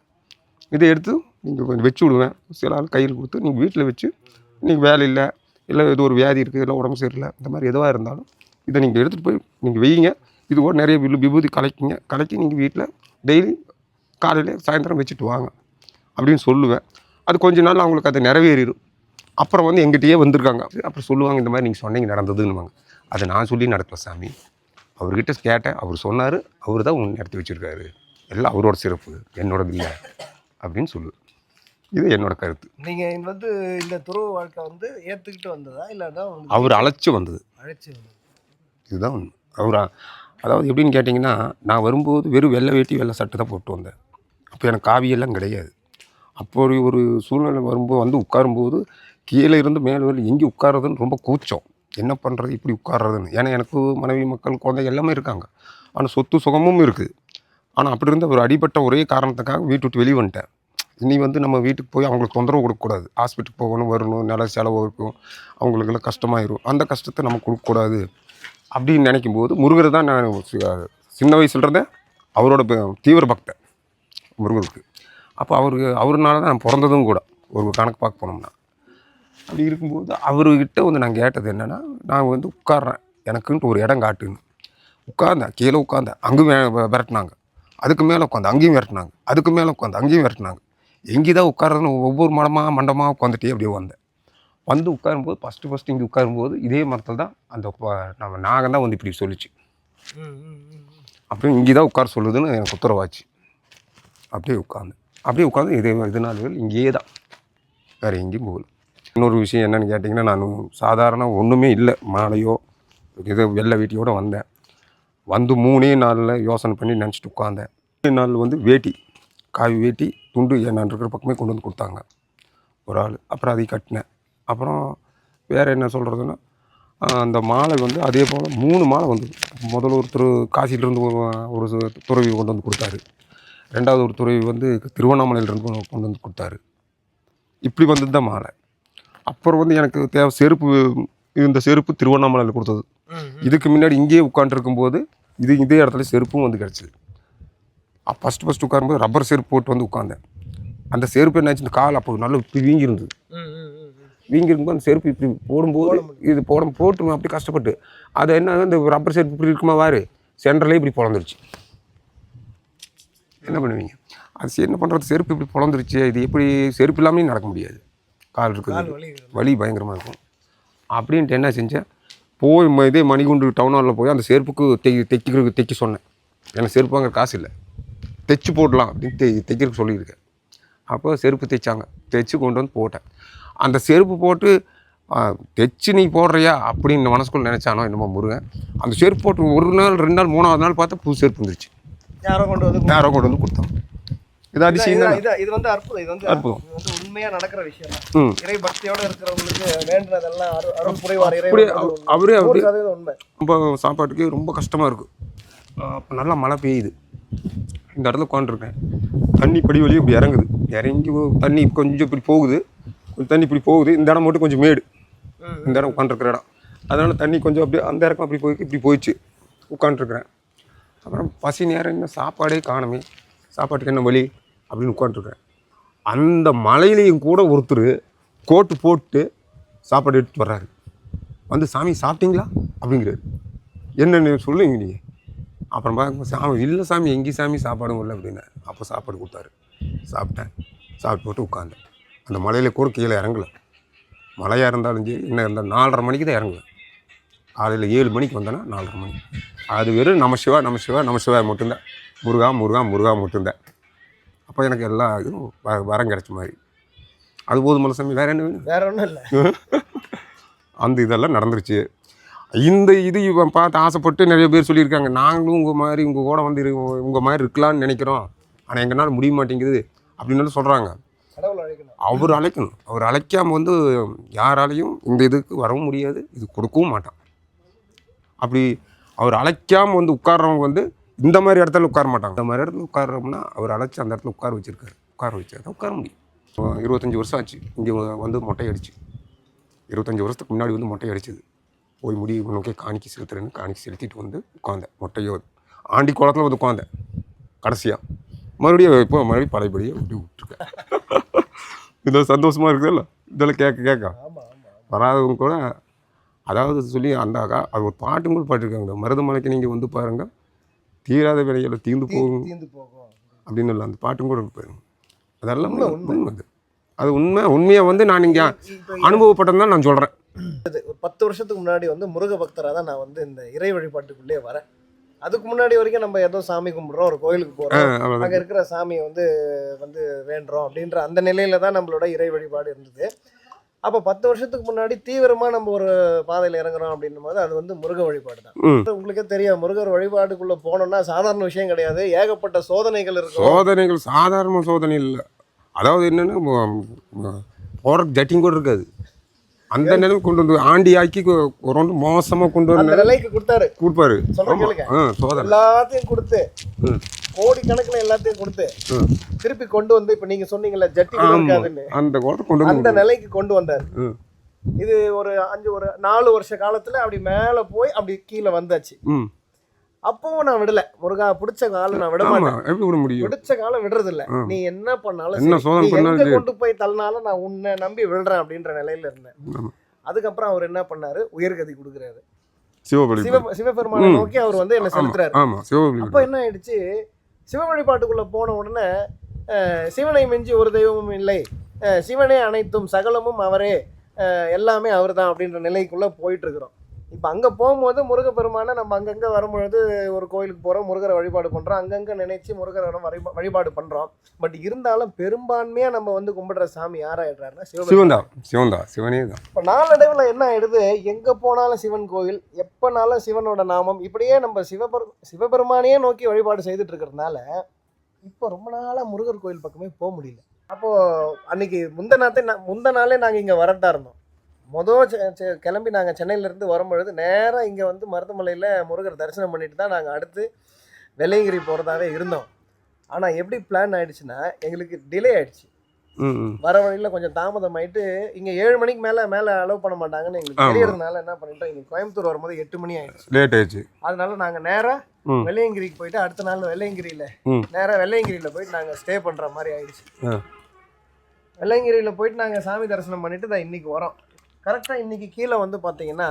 இதை எடுத்து நீங்கள் கொஞ்சம் வச்சு விடுவேன். சில ஆள் கையில் கொடுத்து நீங்கள் வீட்டில் வச்சு, நீங்கள் வேலை இல்லை, இல்லை இது ஒரு வியாதி இருக்குது, இல்லை உடம்பு சரியில்லை, இந்த மாதிரி எதுவாக இருந்தாலும் இதை நீங்கள் எடுத்துகிட்டு போய் நீங்கள் வைங்க. இது கூட நிறைய விபூதி கலக்கி நீங்கள் வீட்டில் டெய்லி காலையில் சாயந்தரம் வச்சுட்டு வாங்க அப்படின்னு சொல்லுவேன். அது கொஞ்ச நாள் அவங்களுக்கு அது நிறைவேறிடும். அப்புறம் வந்து எங்கிட்டயே வந்திருக்காங்க. அப்புறம் சொல்லுவாங்க, இந்த மாதிரி நீங்கள் சொன்னீங்க நடந்ததுன்னுவாங்க. அதை நான் சொல்லி நடக்கல சாமி, அவர்கிட்ட கேட்டேன், அவர் சொன்னார், அவர் தான் ஒன்று நடத்தி வச்சுருக்காரு, எல்லாம் அவரோட சிறப்பு, என்னோடது இல்லை அப்படின்னு சொல்லுவேன். இது என்னோட கருத்து. நீங்கள் வந்து இந்த துறவு வாழ்க்கை வந்து ஏற்றுக்கிட்டு வந்ததா இல்லைன்னா அவர் அழைச்சி வந்தது? அழைச்சி வந்தது. இதுதான் ஒன்று. அவர் அதாவது எப்படின்னு கேட்டிங்கன்னா, நான் வரும்போது வெறும் வெள்ளை வேட்டி வெள்ளை சட்டை தான் போட்டு வந்தேன். அப்போ எனக்கு காவியெல்லாம் கிடையாது. அப்போ ஒரு சூழ்நிலை வரும்போது வந்து உட்காரும்போது கீழே இருந்து மேலே வரல எங்கே உட்கார்றதுன்னு ரொம்ப கூச்சம். என்ன பண்ணுறது, இப்படி உட்கார்றதுன்னு. ஏன்னா எனக்கு மனைவி மக்கள் குழந்தை எல்லாமே இருக்காங்க, ஆனால் சொத்து சுகமும் இருக்குது. ஆனால் அப்படி இருந்து ஒரு அடிபட்ட ஒரே காரணத்துக்காக வீட்டு விட்டு வெளியே வந்துட்டேன். இனி வந்து நம்ம வீட்டுக்கு போய் அவங்களுக்கு தொந்தரவு கொடுக்கக்கூடாது, ஹாஸ்பிட்டலுக்கு போகணும் வரணும், நல்ல செலவு இருக்கும், அவங்களுக்கெல்லாம் கஷ்டமாயிரும், அந்த கஷ்டத்தை நம்ம கொடுக்கக்கூடாது அப்படின்னு நினைக்கும் போது முருகரை தான் நான் சின்ன வயசுலேருந்தே அவரோட தீவிர பக்தன் முருகருக்கு. அப்போ அவருனால தான் நான் பிறந்ததும் கூட ஒரு கணக்கு பார்க்க போனோம்னா. அப்படி இருக்கும்போது அவர்கிட்ட வந்து நான் கேட்டது என்னென்னா, நான் வந்து உட்கார்றேன், எனக்குன்ட்டு ஒரு இடம் காட்டுன்னு உட்கார்ந்தேன். கீழே உட்காந்தேன், அங்கேயும் விரட்டினாங்க, அதுக்கு மேலே உட்காந்து அங்கேயும் விரட்டினாங்க, அதுக்கு மேலே உட்காந்து அங்கேயும் விரட்டினாங்க. எங்கே தான் உட்கார்றதுன்னு ஒவ்வொரு மண்டமாக உட்காந்துட்டே அப்படியே வந்து உட்காரும்போது ஃபஸ்ட்டு இங்கே உட்காரும்போது இதே மரத்தில் தான் அந்த நம்ம நாகம் தான் வந்து இப்படி சொல்லிச்சு. அப்படியே இங்கே தான் உட்கார சொல்லுதுன்னு எனக்கு உத்தரவாச்சு. அப்படியே உட்காந்து இதே நாள் இங்கேயே தான், வேறு எங்கேயும் போகல. இன்னொரு விஷயம் என்னென்னு கேட்டிங்கன்னா, நான் சாதாரண ஒன்றுமே இல்லை, மாலையோ ஏதோ வெள்ளை வேட்டியோடு வந்தேன். வந்து 3 நாளில் யோசனை பண்ணி நினச்சிட்டு உட்காந்தேன். 3 நாள் வந்து வேட்டி, காவி வேட்டி துண்டு நான் இருக்கிற பக்கமே கொண்டு வந்து கொடுத்தாங்க ஒரு ஆள். அப்புறம் அதை கட்டினேன். அப்புறம் வேறு என்ன சொல்கிறதுன்னா, அந்த மாலை வந்து அதே போல் 3 மாலை வந்து முதல்ல ஒருத்தர் காசியிலேருந்து ஒரு துறவி கொண்டு வந்து கொடுத்தாரு. 2வது ஒரு துறவி வந்து திருவண்ணாமலையிலேருந்து கொண்டு வந்து கொடுத்தாரு. இப்படி வந்தது தான் மாலை. அப்புறம் வந்து எனக்கு தேவை செருப்பு, இந்த செருப்பு திருவண்ணாமலையில் கொடுத்தது. இதுக்கு முன்னாடி இங்கேயே உட்காந்துருக்கும்போது இதே இடத்துல செருப்பும் வந்து கிடச்சிது. ஃபஸ்ட்டு உட்காரும்போது ரப்பர் செருப்பு போட்டு வந்து உட்காந்தேன். அந்த செருப்பு என்னாச்சு, இந்த கால் அப்போ நல்லா இப்படி வீங்கியிருந்தது. வீங்கிருக்கும்போது அந்த செருப்பு இப்படி போடும்போது இது போட்டு அப்படி கஷ்டப்பட்டு அது என்ன, இந்த ரப்பர் செருப்பு இப்படி இருக்குமா வாரு சென்டர்லேயே இப்படி பொழந்துருச்சு. என்ன பண்ணுவீங்க, அது என்ன பண்ணுறது, செருப்பு இப்படி பொழந்துருச்சு, இது எப்படி செருப்பு இல்லாமலே நடக்க முடியாது, கால் இருக்குது, வலி பயங்கரமாக இருக்கும். அப்படின்ட்டு என்ன செஞ்சேன், போய் இதே மணிகுண்டு டவுன் ஹாலில் போய் அந்த செருப்புக்கு தைக்க சொன்னேன். எனக்கு செருப்பு வாங்குற காசு இல்லை, தைச்சி போடலாம் அப்படின்னு தைக்கிறதுக்கு சொல்லியிருக்கேன். அப்போ செருப்பு தைச்சாங்க, தைச்சி கொண்டு வந்து போட்டேன். அந்த செருப்பு போட்டு தைச்சி நீ போடுறியா அப்படின்னு மனசுக்குள்ள நினச்சானோ என்னமோ முருகன், அந்த செருப்பு போட்டு 1 நாள் 2 நாள் 3வது நாள் பார்த்தா புது செருப்பு வந்துருச்சு. யாரோ கொண்டு வந்து கொடுத்தாங்க. இது அதிசயம் தான். இது வந்து அற்புதம். இது வந்து அற்புதம், உண்மையாக நடக்கிற விஷயம். இறை பக்தியோடு இருக்கிறவங்களுக்கு வேண்டதெல்லாம் அருள் புரிவார். அவரே உண்மை. ரொம்ப சாப்பாட்டுக்கு ரொம்ப கஷ்டமாக இருக்குது. அப்போ நல்லா மழை பெய்யுது, இந்த இடத்துல உட்காந்துருக்கேன். தண்ணி படி வழியும் இப்படி இறங்கி தண்ணி கொஞ்சம் இப்படி போகுது, இந்த இடம் மட்டும் கொஞ்சம் மேடு, இந்த இடம் உட்காந்துருக்குற இடம். அதனால் தண்ணி கொஞ்சம் அப்படியே அந்த இறக்கம் அப்படி இப்படி போயிடுச்சு. உட்காந்துருக்குறேன். அப்புறம் பசி நேரம், இன்னும் சாப்பாடே காணுமே, சாப்பாட்டுக்கு என்ன வழி அப்படின்னு உட்காந்துருக்குறேன். அந்த மலையிலையும் கூட ஒருத்தர் கோட்டு போட்டு சாப்பாடு எடுத்துட்டு வர்றாரு. வந்து சாமி சாப்பிட்டீங்களா அப்படிங்கிறாரு. என்னென்னு சொல்லுங்க நீங்கள். அப்புறமா சாமி இல்லை சாமி எங்கேயும் சாமி சாப்பாடும் இல்லை அப்படின்னு. அப்போ சாப்பாடு கொடுத்தாரு. சாப்பிட்டேன். சாப்பிட்டு போட்டு உட்காந்தேன். அந்த மலையில் கூட கீழே இறங்கலை. மழையாக இருந்தாலும் சரி என்ன இருந்தாலும் 4:30 மணிக்கு தான் இறங்குவேன். காலையில் 7 மணிக்கு வந்தேன்னா 4:30 மணி. அது வெறும் நமசிவா நமசிவா நமசிவா மட்டும்தான். முருகா முருகா முருகா மட்டும்தான். அப்போ எனக்கு எல்லா இதுவும் வரம் கிடச்ச மாதிரி. அது போதும் சாமி, வேறு என்ன வேணும்? வேற ஒன்றும் இல்லை. அந்த இதெல்லாம் நடந்துருச்சு. இந்த இது இவன் பார்த்து ஆசைப்பட்டு நிறைய பேர் சொல்லியிருக்காங்க, நாங்களும் உங்கள் மாதிரி உங்கள் கூட வந்து உங்கள் மாதிரி இருக்கலான்னு நினைக்கிறோம், ஆனால் எங்களால் முடிய மாட்டேங்குது அப்படின்னு சொல்கிறாங்க. கடவுள் அழைக்கணும். அவர் அழைக்கணும். அவர் அழைக்காமல் வந்து யாராலையும் இந்த இதுக்கு வரவும் முடியாது, இது கொடுக்கவும் மாட்டான். அப்படி அவர் அழைக்காமல் வந்து உட்கார்றவங்க வந்து இந்த மாதிரி இடத்துல உட்கார மாட்டாங்க. இந்த மாதிரி இடத்துல உட்காரோம்னா அவர் அழைச்சி அந்த இடத்துல உட்கார வச்சுருக்காரு. உட்கார வச்சு அதை உட்கார முடியும். 25 வருஷம் ஆச்சு இங்கே வந்து மொட்டை அடிச்சு. 25 வருஷத்துக்கு முன்னாடி வந்து மொட்டை அடிச்சது. போய் முடி நோக்கி காணிக்கை செலுத்துறேன்னு காணிக்கை செலுத்திட்டு வந்து உட்காந்தேன். மொட்டையோ ஆண்டி குளத்தில் வந்து உட்காந்தேன் கடைசியாக. மறுபடியும் பழையபடியே விட்டுருக்கேன். இதெல்லாம் சந்தோஷமாக இருக்குதுல்ல, இதெல்லாம் கேட்க வராதவங்க கூட அதாவது சொல்லி அந்த அது ஒரு பாட்டும் கூட பாட்டிருக்காங்க. மருதமலைக்கு நீங்கள் வந்து பாருங்கள், தீராத விலைகளை தீர்ந்து போகும் அப்படின்னு இல்லை, அந்த பாட்டும் கூட பாருங்க. அதெல்லாம் உண்மை. அது உண்மையாக வந்து நான் இங்கே அனுபவப்பட்டது தான் நான் சொல்கிறேன். ஒரு 10 வருஷத்துக்கு முன்னாடி வந்து முருக பக்தராக தான் நான் வந்து இந்த இறை வழிபாட்டுக்குள்ளே வரேன். அதுக்கு முன்னாடி வரைக்கும் நம்ம ஏதோ சாமி கும்பிட்றோம், ஒரு கோயிலுக்கு போகிறோம், அங்கே இருக்கிற சாமியை வந்து வேண்டுறோம் அப்படின்ற அந்த நிலையில தான் நம்மளோட இறை வழிபாடு இருந்தது. அப்போ 10 வருஷத்துக்கு முன்னாடி தீவிரமாக நம்ம ஒரு பாதையில் இறங்குறோம் அப்படின்னும் போது அது வந்து முருக வழிபாடு தான். உங்களுக்கே தெரியும், முருகர் வழிபாடுக்குள்ளே போனோம்னா சாதாரண விஷயம் கிடையாது. ஏகப்பட்ட சோதனைகள் இருக்கும். சோதனைகள் சாதாரண சோதனை இல்லை. அதாவது என்னென்னா போகிறக்கு ஜட்டிங் கூட இருக்காது. அந்த நிலைமை கொண்டு வந்து ஆண்டி ஆக்கி ஒரு மோசமாக கொண்டு வந்து நிலைக்கு கொடுப்பாரு. எல்லாத்தையும் கொடுத்து கோடி கணக்கில் எல்லாத்தையும் கொடுத்து திருப்பி கொண்டு வந்து இப்ப நீங்க சொன்னீங்கல்ல ஜட்டி இருக்காதுன்னு, அந்த கொண்டு அந்த நிலைக்கு கொண்டு வந்தாரு. இது ஒரு 4 வருஷ காலத்துல அப்படி மேல போய் அப்படி கீழே வந்தாச்சு. அப்பவும் நான் விடல. முருகா பிடிச்ச காலம் நான் விட மாட்டேன். எப்படி விட முடியும்? பிடிச்ச காலம் விடுறது இல்ல. நீ என்ன பண்ணாலும் கொண்டு போய் தள்ளினாலும் நான் உன்னை நம்பி விடுறேன் அப்படின்ற நிலையில இருந்தேன். அதுக்கப்புறம் அவர் என்ன பண்ணாரு, உயர்கதி கொடுக்குறாரு. சிவபெருமானை நோக்கி அவர் வந்து என்ன செலுத்துறாரு. அப்ப என்ன ஆயிடுச்சு, சிவ வழிபாட்டுக்குள்ள போன உடனே சிவனை மிஞ்சி ஒரு தெய்வமும் இல்லை, சிவனே அனைத்தும் சகலமும் அவரே, எல்லாமே அவர் தான் அப்படின்ற நிலைக்குள்ள போயிட்டு இருக்கிறோம். இப்போ அங்கே போகும்போது முருகப்பெருமானை நம்ம அங்கங்கே வரும்பொழுது ஒரு கோயிலுக்கு போகிறோம், முருகரை வழிபாடு பண்ணுறோம், அங்கங்கே நினைச்சு முருகரை வழிபாடு பண்ணுறோம். பட் இருந்தாலும் பெரும்பான்மையாக நம்ம வந்து கும்பிடுற சாமி யாராயிடுறாருன்னா சிவனே தான். இப்போ நாளடைவில் என்ன ஆயிடுது, எங்கே போனாலும் சிவன் கோயில், எப்போனாலும் சிவனோட நாமம், இப்படியே நம்ம சிவபெருமானையே நோக்கி வழிபாடு செய்துட்டு இருக்கிறதுனால இப்போ ரொம்ப நாளாக முருகர் கோயில் பக்கமே போக முடியல. அப்போது அன்னைக்கு முந்த நாளே நாங்கள் இங்கே வரட்டா இருந்தோம். கிளம்பி நாங்கள் சென்னையிலேருந்து வரும்பொழுது நேராக இங்கே வந்து மருதமலையில் முருகர் தரிசனம் பண்ணிட்டு தான் நாங்கள் அடுத்து வெள்ளையங்கிரி போகிறதாவே இருந்தோம். ஆனால் எப்படி பிளான் ஆகிடுச்சுன்னா எங்களுக்கு டிலே ஆகிடுச்சு. வர வழியில் கொஞ்சம் தாமதம் ஆகிட்டு இங்கே 7 மணிக்கு மேலே அலோவ் பண்ண மாட்டாங்கன்னு எங்களுக்கு தெரியறதுனால என்ன பண்ணிட்டோம், இங்கே கோயம்புத்தூர் வரும்போது 8 மணி ஆகிடுச்சு, லேட் ஆயிடுச்சு. அதனால நாங்கள் நேராக வெள்ளையங்கிரிக்கு போயிட்டு அடுத்த நாள் வெள்ளையங்கிரியில் போயிட்டு நாங்கள் ஸ்டே பண்ணுற மாதிரி ஆயிடுச்சு. வெள்ளையங்கிரியில் போயிட்டு நாங்கள் சாமி தரிசனம் பண்ணிட்டு தான் இன்னைக்கு வரோம். கரெக்டாக இன்னைக்கு கீழே வந்து பார்த்தீங்கன்னா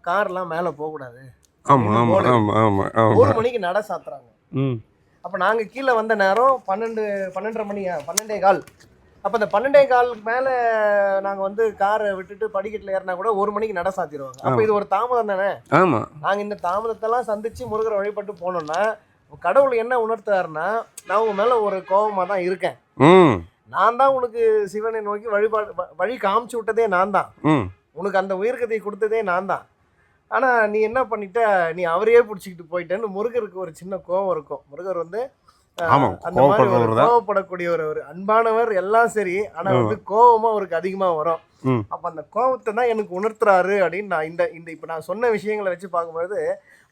கார்லாம் மேலே போகக்கூடாது, 1 மணிக்கு நட சாத்துறாங்க. அப்போ நாங்கள் கீழே வந்த நேரம் 12:30 மணி, 12:15. அப்போ அந்த 12:15 மேலே நாங்கள் வந்து காரை விட்டுட்டு படிக்கட்டில் ஏறினா கூட 1 மணிக்கு நட சாத்திடுவாங்க. அப்போ இது ஒரு தாமதம் தானே. நாங்கள் இந்த தாமதத்தெல்லாம் சந்திச்சு முருகரை வழிபட்டு போனோம்னா கடவுள் என்ன உணர்த்தாருன்னா, நான் உங்க மேலே ஒரு கோபமாக தான் இருக்கேன், நான் தான் உனக்கு சிவனை நோக்கி வழி காமிச்சு விட்டதே நான் தான், உனக்கு அந்த உயிர்கதையை கொடுத்ததே நான் தான், ஆனால் நீ என்ன பண்ணிட்ட, நீ அவரையே பிடிச்சிக்கிட்டு போயிட்டேன்னு முருகருக்கு ஒரு சின்ன கோபம் இருக்கும். முருகர் வந்து அந்த மாதிரி கோவப்படக்கூடிய ஒரு அன்பானவர் எல்லாம் சரி, ஆனால் வந்து கோபமும் அவருக்கு அதிகமாக வரும். அப்போ அந்த கோபத்தை தான் எனக்கு உணர்த்துறாரு அப்படின்னு நான் இந்த இப்போ நான் சொன்ன விஷயங்களை வச்சு பார்க்கும்போது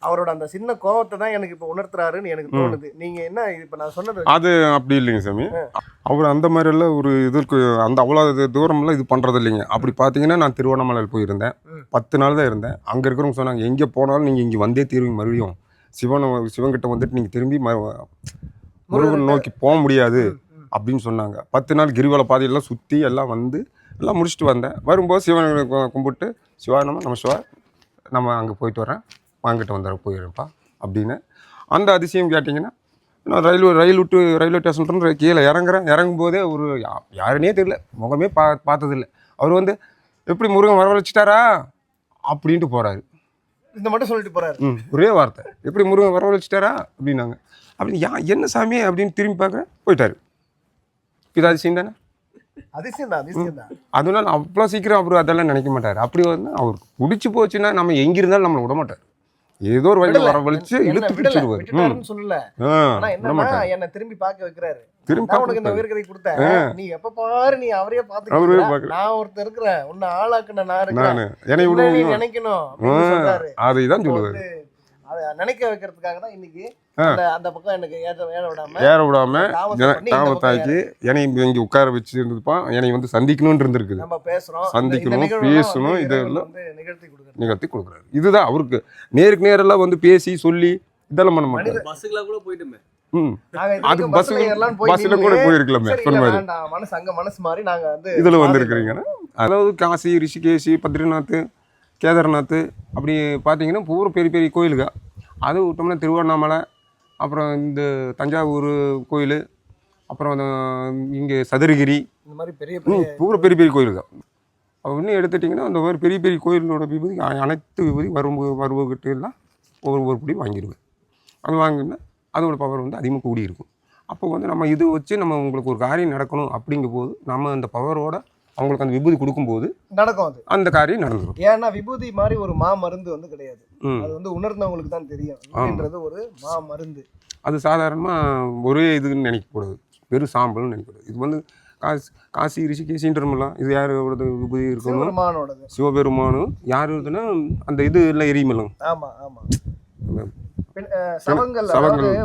அவரோட அந்த சின்ன கோபத்தை தான் எனக்கு இப்போ உணர்த்துறாருன்னு எனக்கு தோணுது. நீங்க என்ன இப்போ நான் சொன்னது அது அப்படி இல்லைங்க சாமி. அவர் அந்த மாதிரி எல்லாம் ஒரு இதற்கு அந்த அவ்வளோ தூரம்லாம் இது பண்ணுறது இல்லைங்க. அப்படி பார்த்தீங்கன்னா நான் திருவண்ணாமலையில் போயிருந்தேன், 10 நாள் தான் இருந்தேன். அங்கே இருக்கிறவங்க சொன்னாங்க, எங்கே போனாலும் நீங்கள் இங்கே வந்தே தீர்வீங்க, மறுபடியும் சிவன்கிட்ட வந்துட்டு நீங்கள் திரும்பி முருகன் நோக்கி போக முடியாது அப்படின்னு சொன்னாங்க. 10 நாள் கிரிவல பாதையெல்லாம் சுற்றி எல்லாம் வந்து எல்லாம் முடிச்சுட்டு வந்தேன். வரும்போது சிவனை கும்பிட்டு சிவா நம்ம சிவா நம்ம அங்கே போயிட்டு வரேன், வாங்கிட்டு வந்துடுற போயிடுறேன்ப்பா அப்படின்னு. அந்த அதிசயம் கேட்டிங்கன்னா, நான் ரயில்வே ஸ்டேஷன் கீழே இறங்கும்போதே ஒரு யாருன்னே தெரியல, முகமே பார்த்ததில்லை. அவர் வந்து எப்படி முருகன் வரவழைச்சிட்டாரா அப்படின்ட்டு போகிறாரு. இந்த மட்டும் சொல்லிட்டு போகிறாரு. ஒரே வார்த்தை, எப்படி முருகன் வரவழைச்சிட்டாரா அப்படின்னாங்க. அப்படின்னு என்ன சாமி அப்படின்னு திரும்பி பார்க்குறேன், போயிட்டாரு. இது அதிசயம் தானே? அதிசயம் தான். அதனால அவ்வளோ சீக்கிரம் அவர் அதெல்லாம் நினைக்க மாட்டார். அப்படி வந்து அவருக்கு பிடிச்சி போச்சுன்னா நம்ம எங்கே இருந்தாலும் நம்மளை விட மாட்டார். ஏதோ ஒரு வழியில் வரவழைச்சு இழுத்து பிடிச்சிடுவார். சொல்லல, என்ன திரும்பி பார்க்க வைக்கிறாரு. திரும்ப உனக்கு இந்த உயிர்கதை கொடுத்தேன், நீ எப்ப பாரு நீ அவரே பார்த்து, நான் ஒருத்தர் இருக்கிறேன், உன்னை ஆளாக்குன நான் இருக்கிறேன், நினைக்கணும். அதைதான் சொல்லுவாரு. அதை நினைக்க வைக்கிறதுக்காக தான் இன்னைக்கு அந்த பக்கம் எனக்கு ஏற விடாம தாவத்தாக்கி என்னை இங்க உட்கார வச்சு இருந்துப்பா, என்னை வந்து சந்திக்கணும்னு இருந்திருக்குது. நம்ம பேசுறோம், சந்திக்கணும், பேசணும், இதெல்லாம் நிகழ்த்தி கொடுக்குறாரு. இதுதான் அவருக்கு நேருக்கு நேரெல்லாம் வந்து பேசி சொல்லி இதெல்லாம் பண்ண மாட்டாரு. பஸ்ஸுக்குள்ள கூட போயிட்டுமே. அது பஸ்ல கூட போயிருக்கலாமே. மனசு மாதிரி நாங்க வந்து இதுல வந்திருக்கிறீங்க. அதாவது காசி, ரிஷிகேஷ், பத்ரிநாத், கேதார்நாத் அப்படி பார்த்தீங்கன்னா பூரா பெரிய பெரிய கோயிலுங்க. அது விட்டோம்னா திருவண்ணாமலை, அப்புறம் இந்த தஞ்சாவூர் கோயில், அப்புறம் இங்கே சதுரகிரி, இந்த மாதிரி பூரா பெரிய பெரிய கோயிலுங்க. அப்போ இன்னும் எடுத்துட்டிங்கன்னா அந்த மாதிரி பெரிய பெரிய கோயிலோட விபூதி அனைத்து விபூதி வருவகிட்ட எல்லாம் ஒவ்வொரு படி வாங்கிடுவேன். அது வாங்கினா அதோட பவர் வந்து அதிகமாக கூடி இருக்கும். அப்போ வந்து நம்ம இது வச்சு நம்ம உங்களுக்கு ஒரு காரியம் நடக்கணும் அப்படிங்கும் போது நம்ம அந்த பவரோட அவங்களுக்கு அந்த விபூதி கொடுக்கும்போது நடக்கும், அது அந்த காரியம் நடந்துடும். ஏன்னா விபூதி மாதிரி ஒரு மருந்து வந்து கிடையாது. அது வந்து உணர்ந்தவங்களுக்கு தான் தெரியும். அப்படின்றது ஒரு மருந்து. அது சாதாரணமாக ஒரே இதுன்னு நினைக்கக்கூடாது, வெறும் சாம்பல்னு நினைக்கக்கூடாது. இது வந்து காசி ரிஷிகேஷின்றமெல்லாம் இது யாரோட விபூதி இருக்கணும்? சிவபெருமானும் யார் இருக்குன்னா அந்த இது எல்லாம் எரியுமில்ல. ஆமாம் ஆமாம். சவங்கள்,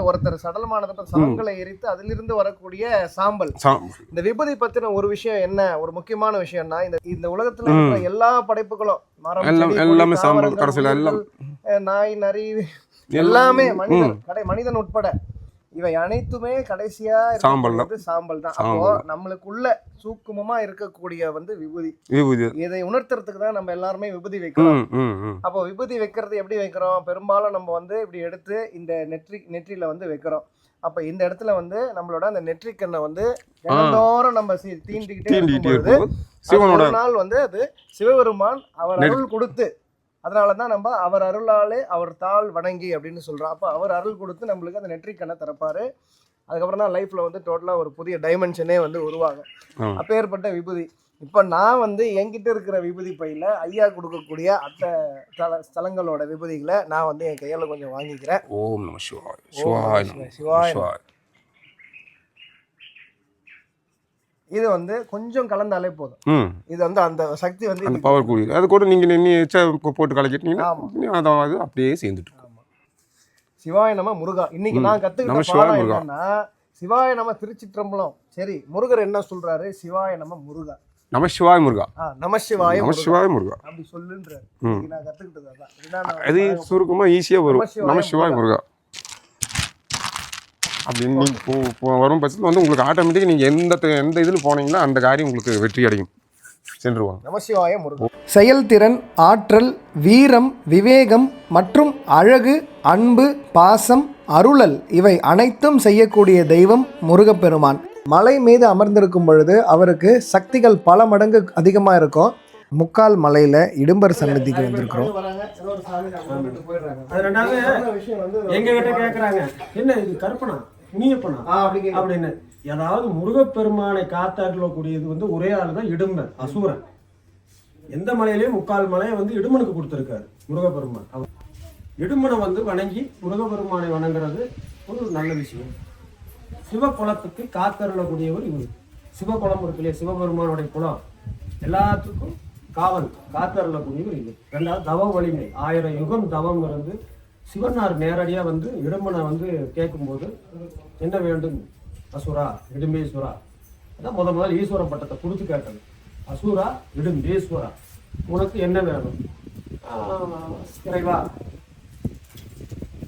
ஒருத்தர் சடலமானது சவங்களை எரித்து அதிலிருந்து வரக்கூடிய சாம்பல். இந்த விபூதி பத்தின ஒரு விஷயம் என்ன, ஒரு முக்கியமான விஷயம்னா, இந்த உலகத்துல இருக்கிற எல்லா படைப்புகளும் எல்லாமே சாம்பல். கடைசியில எல்லாம் நாய், நரி, எல்லாமே மனிதன் உட்பட இவை அனைத்துமே கடைசியா சாம்பல் தான். அப்போ நம்மளுக்குள்ள சூக்குமமா இருக்கக்கூடிய வந்து விபூதி, இதை உணர்த்துறதுக்கு தான் நம்ம எல்லாருமே விபூதி வைக்கிறோம். அப்போ விபூதி வைக்கிறது எப்படி வைக்கிறோம்? பெரும்பாலும் நம்ம வந்து இப்படி எடுத்து இந்த நெற்றியில வந்து வைக்கிறோம். அப்ப இந்த இடத்துல வந்து நம்மளோட அந்த நெற்றிக்கண்ணை வந்து தினந்தோறும் நம்ம தீண்டிக்கிட்டே ஒரு நாள் வந்து அது சிவபெருமான் அவர் அருள் கொடுத்து, அதனாலதான் நம்ம அவர் அருளாலே அவர் தாள் வணங்கி அப்படின்னு சொல்றோம். அப்ப அவர் அருள் கொடுத்து நம்மளுக்கு அந்த நெற்றிக்கண்ணை திறப்பாரு. அதுக்கப்புறம் தான் லைஃப்ல வந்து டோட்டலா ஒரு புதிய டைமென்ஷனே வந்து உருவாகும். அப்பேற்பட்ட விபூதி இப்ப நான் வந்து என்கிட்ட இருக்கிற விபூதி பையில ஐயா கொடுக்கக்கூடிய அத்த ஸ்தலங்களோட விபூதிகளை நான் வந்து என் கையால கொஞ்சம் வாங்கிக்கிறேன். ஓம் நம சிவாய. சிவாய. இது வந்து கொஞ்சம் கலந்தாலே போதும். இது வந்து அந்த சக்தி வந்து அந்த பவர் கூடியது. அது கூட நீங்க எச்சா போட்டு கலக்கிட்டீங்கன்னா அதாவது அப்படியே சேர்ந்துட்டு. சிவாய நம முருகா. இன்னைக்கு நான் கத்துக்கிட்ட பாடம் என்னன்னா, சிவாய நம திருச்சிற்றம்பலம். சரி, முருகர் என்ன சொல்றாரு? சிவாய நம முருகா. நம சிவாய முருகா. நம சிவாய முருகா அப்படி சொல்லுன்றாரு. நான் கத்துக்கிட்டது அது சுருக்கமா ஈஸியா வரும். நம சிவாய முருகா அப்படின்னு நீங்கள் வரும் பட்சத்தில் வந்து உங்களுக்கு ஆட்டோமேட்டிக்காக நீங்கள் எந்த இதில் போனீங்கன்னா அந்த காரியம் உங்களுக்கு வெற்றி அடையும், சென்றுவாங்க. நமசிவாய முருகன். செயல்திறன், ஆற்றல், வீரம், விவேகம் மற்றும் அழகு, அன்பு, பாசம், அருளல் இவை அனைத்தும் செய்யக்கூடிய தெய்வம் முருகப்பெருமான். மலை மீது அமர்ந்திருக்கும் பொழுது அவருக்கு சக்திகள் பல மடங்கு அதிகமாக இருக்கும். முக்கால் மலையில இடும்பர் சன்னதிக்கு வந்திருக்கிறோம். எங்ககிட்ட கேக்குறாங்க, என்ன இது கற்பனா முனியப்பனா அப்படின்னு. ஏதாவது முருகப்பெருமானை காத்தாற்றக்கூடியது வந்து ஒரே ஆள் தான் இடும்பர், அசூரன். எந்த மலையிலயும் முக்கால் மலையை வந்து இடுமனுக்கு கொடுத்திருக்காரு முருகப்பெருமான். இடுமனை வந்து வணங்கி முருகப்பெருமானை வணங்குறது ஒரு நல்ல விஷயம். சிவகுலத்துக்கு காத்தருளக்கூடியவர் இவர். சிவகுலம் இருக்கு இல்லையா, சிவபெருமானுடைய குலம் எல்லாத்துக்கும் காத்தருளக்கூடியவர் இது. ரெண்டாவது தவ வலிமை. 1000 யுகம் தவம் இருந்து சிவனார் நேரடியாக வந்து இடும்பனை வந்து கேட்கும்போது என்ன வேண்டும் அசுரா இடும்பேஸ்வரா, அதான் முதல் ஈஸ்வர பட்டத்தை கொடுத்து கேட்டது. அசுரா இடும்பேஸ்வரா, உனக்கு என்ன வேணும்? இறைவா,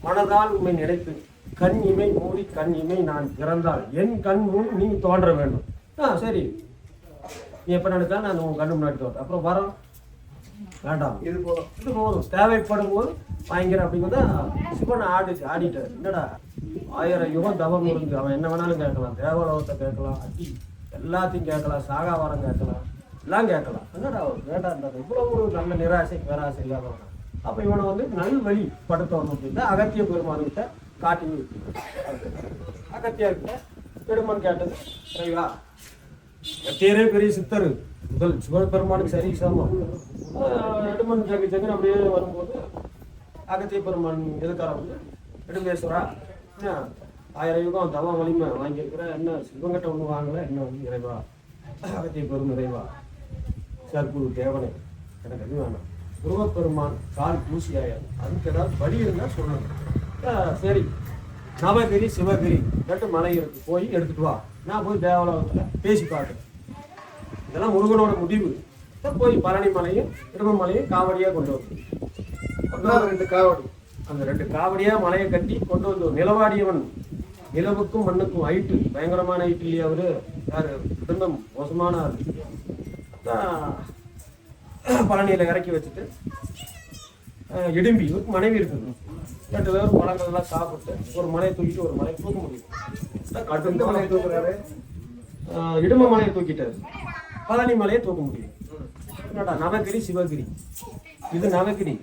மனதால் உண்மை நினைத்து கண் இமை மூடி கண் இமை நான் திறந்தால் என் கண் முன் நீ தோன்ற வேண்டும். சரி, நீ எப்போ நினைச்சா நான் உன் கண்ணு முன்னாடி தோன்றேன். அப்புறம் வரோம் வேண்டாம், இது போதும் தேவைப்படும் போது வாங்கிக்கிறேன் அப்படிங்கிறத சிவன் ஆடிட்டார். என்னடா 1000 யுகம் தவம் இருந்து அவன் என்ன வேணாலும் கேட்கலாம், தேவலோகத்தை கேட்கலாம், அடி எல்லாத்தையும் கேட்கலாம், சாகாவாரம் கேட்கலாம், எல்லாம் கேட்கலாம். என்னடா அவர் வேண்டாம், இவ்வளவு ஒரு நல்ல நிராசை பேராசை இல்லாதவன். அப்போ இவனை வந்து நல்வழி படுத்தவன் அப்படின்னா அகத்திய பெருமான்கிட்ட காட்டி அகத்தியர்கிட்ட பெருமான் கேட்டது சரிவா. அகத்தியரே பெரிய சித்தர், முதல் சிவபெருமானுக்கு சரி சமம். நெடுமன் ஜெகன் அப்படியே வரும்போது அகத்திய பெருமான் எதுக்கார வந்து நெடுங்கேஸ்வரா 1000 யுகம் தவம் வலிமை வாங்கியிருக்கிற, என்ன சிவங்கிட்ட ஒன்று வாங்கல, என்ன வந்து இறைவா அகத்திய பெரும் இறைவா சர்க்குரு தேவனை எனக்கு அது வேணாம், முருகப்பெருமான் கால் பூசியாயார், அதுக்கு ஏதாவது வழி இருந்தால் சொல்லணும். சரி, நவகிரி சிவகிரி 2 மலை இருக்கு, போய் எடுத்துட்டு வா. நான் போய் தேவலோகத்தில் பேசி பார்க்குறேன். இதெல்லாம் முருகனோட முடிவு. போய் பழனி மலையும் திருமலையும் காவடியாக கொண்டு வந்து 2 காவடி, அந்த 2 காவடியாக மலையை கட்டி கொண்டு வந்து நிலவாடியவன். நிலவுக்கும் மண்ணுக்கும் ஹைட்டு, பயங்கரமான ஹைட்டு இல்லையா அவரு, யார் குடும்பம் மோசமான ஆள். பழனியில் இறக்கி வச்சுட்டு இடும்பி இவருக்கு மனைவி இருக்குது, 2 பேரும் பழங்கள்லாம் சாப்பிட்டு ஒரு மலையை தூக்கிட்டு ஒரு மலையை தூக்க முடியும். கட்டு மலையை தூக்குறாரு, இடும மலையை தூக்கிட்டாரு, பழனி மலையை தூக்க முடியும். என்னடா நவகிரி சிவகிரி, இது நவகிரி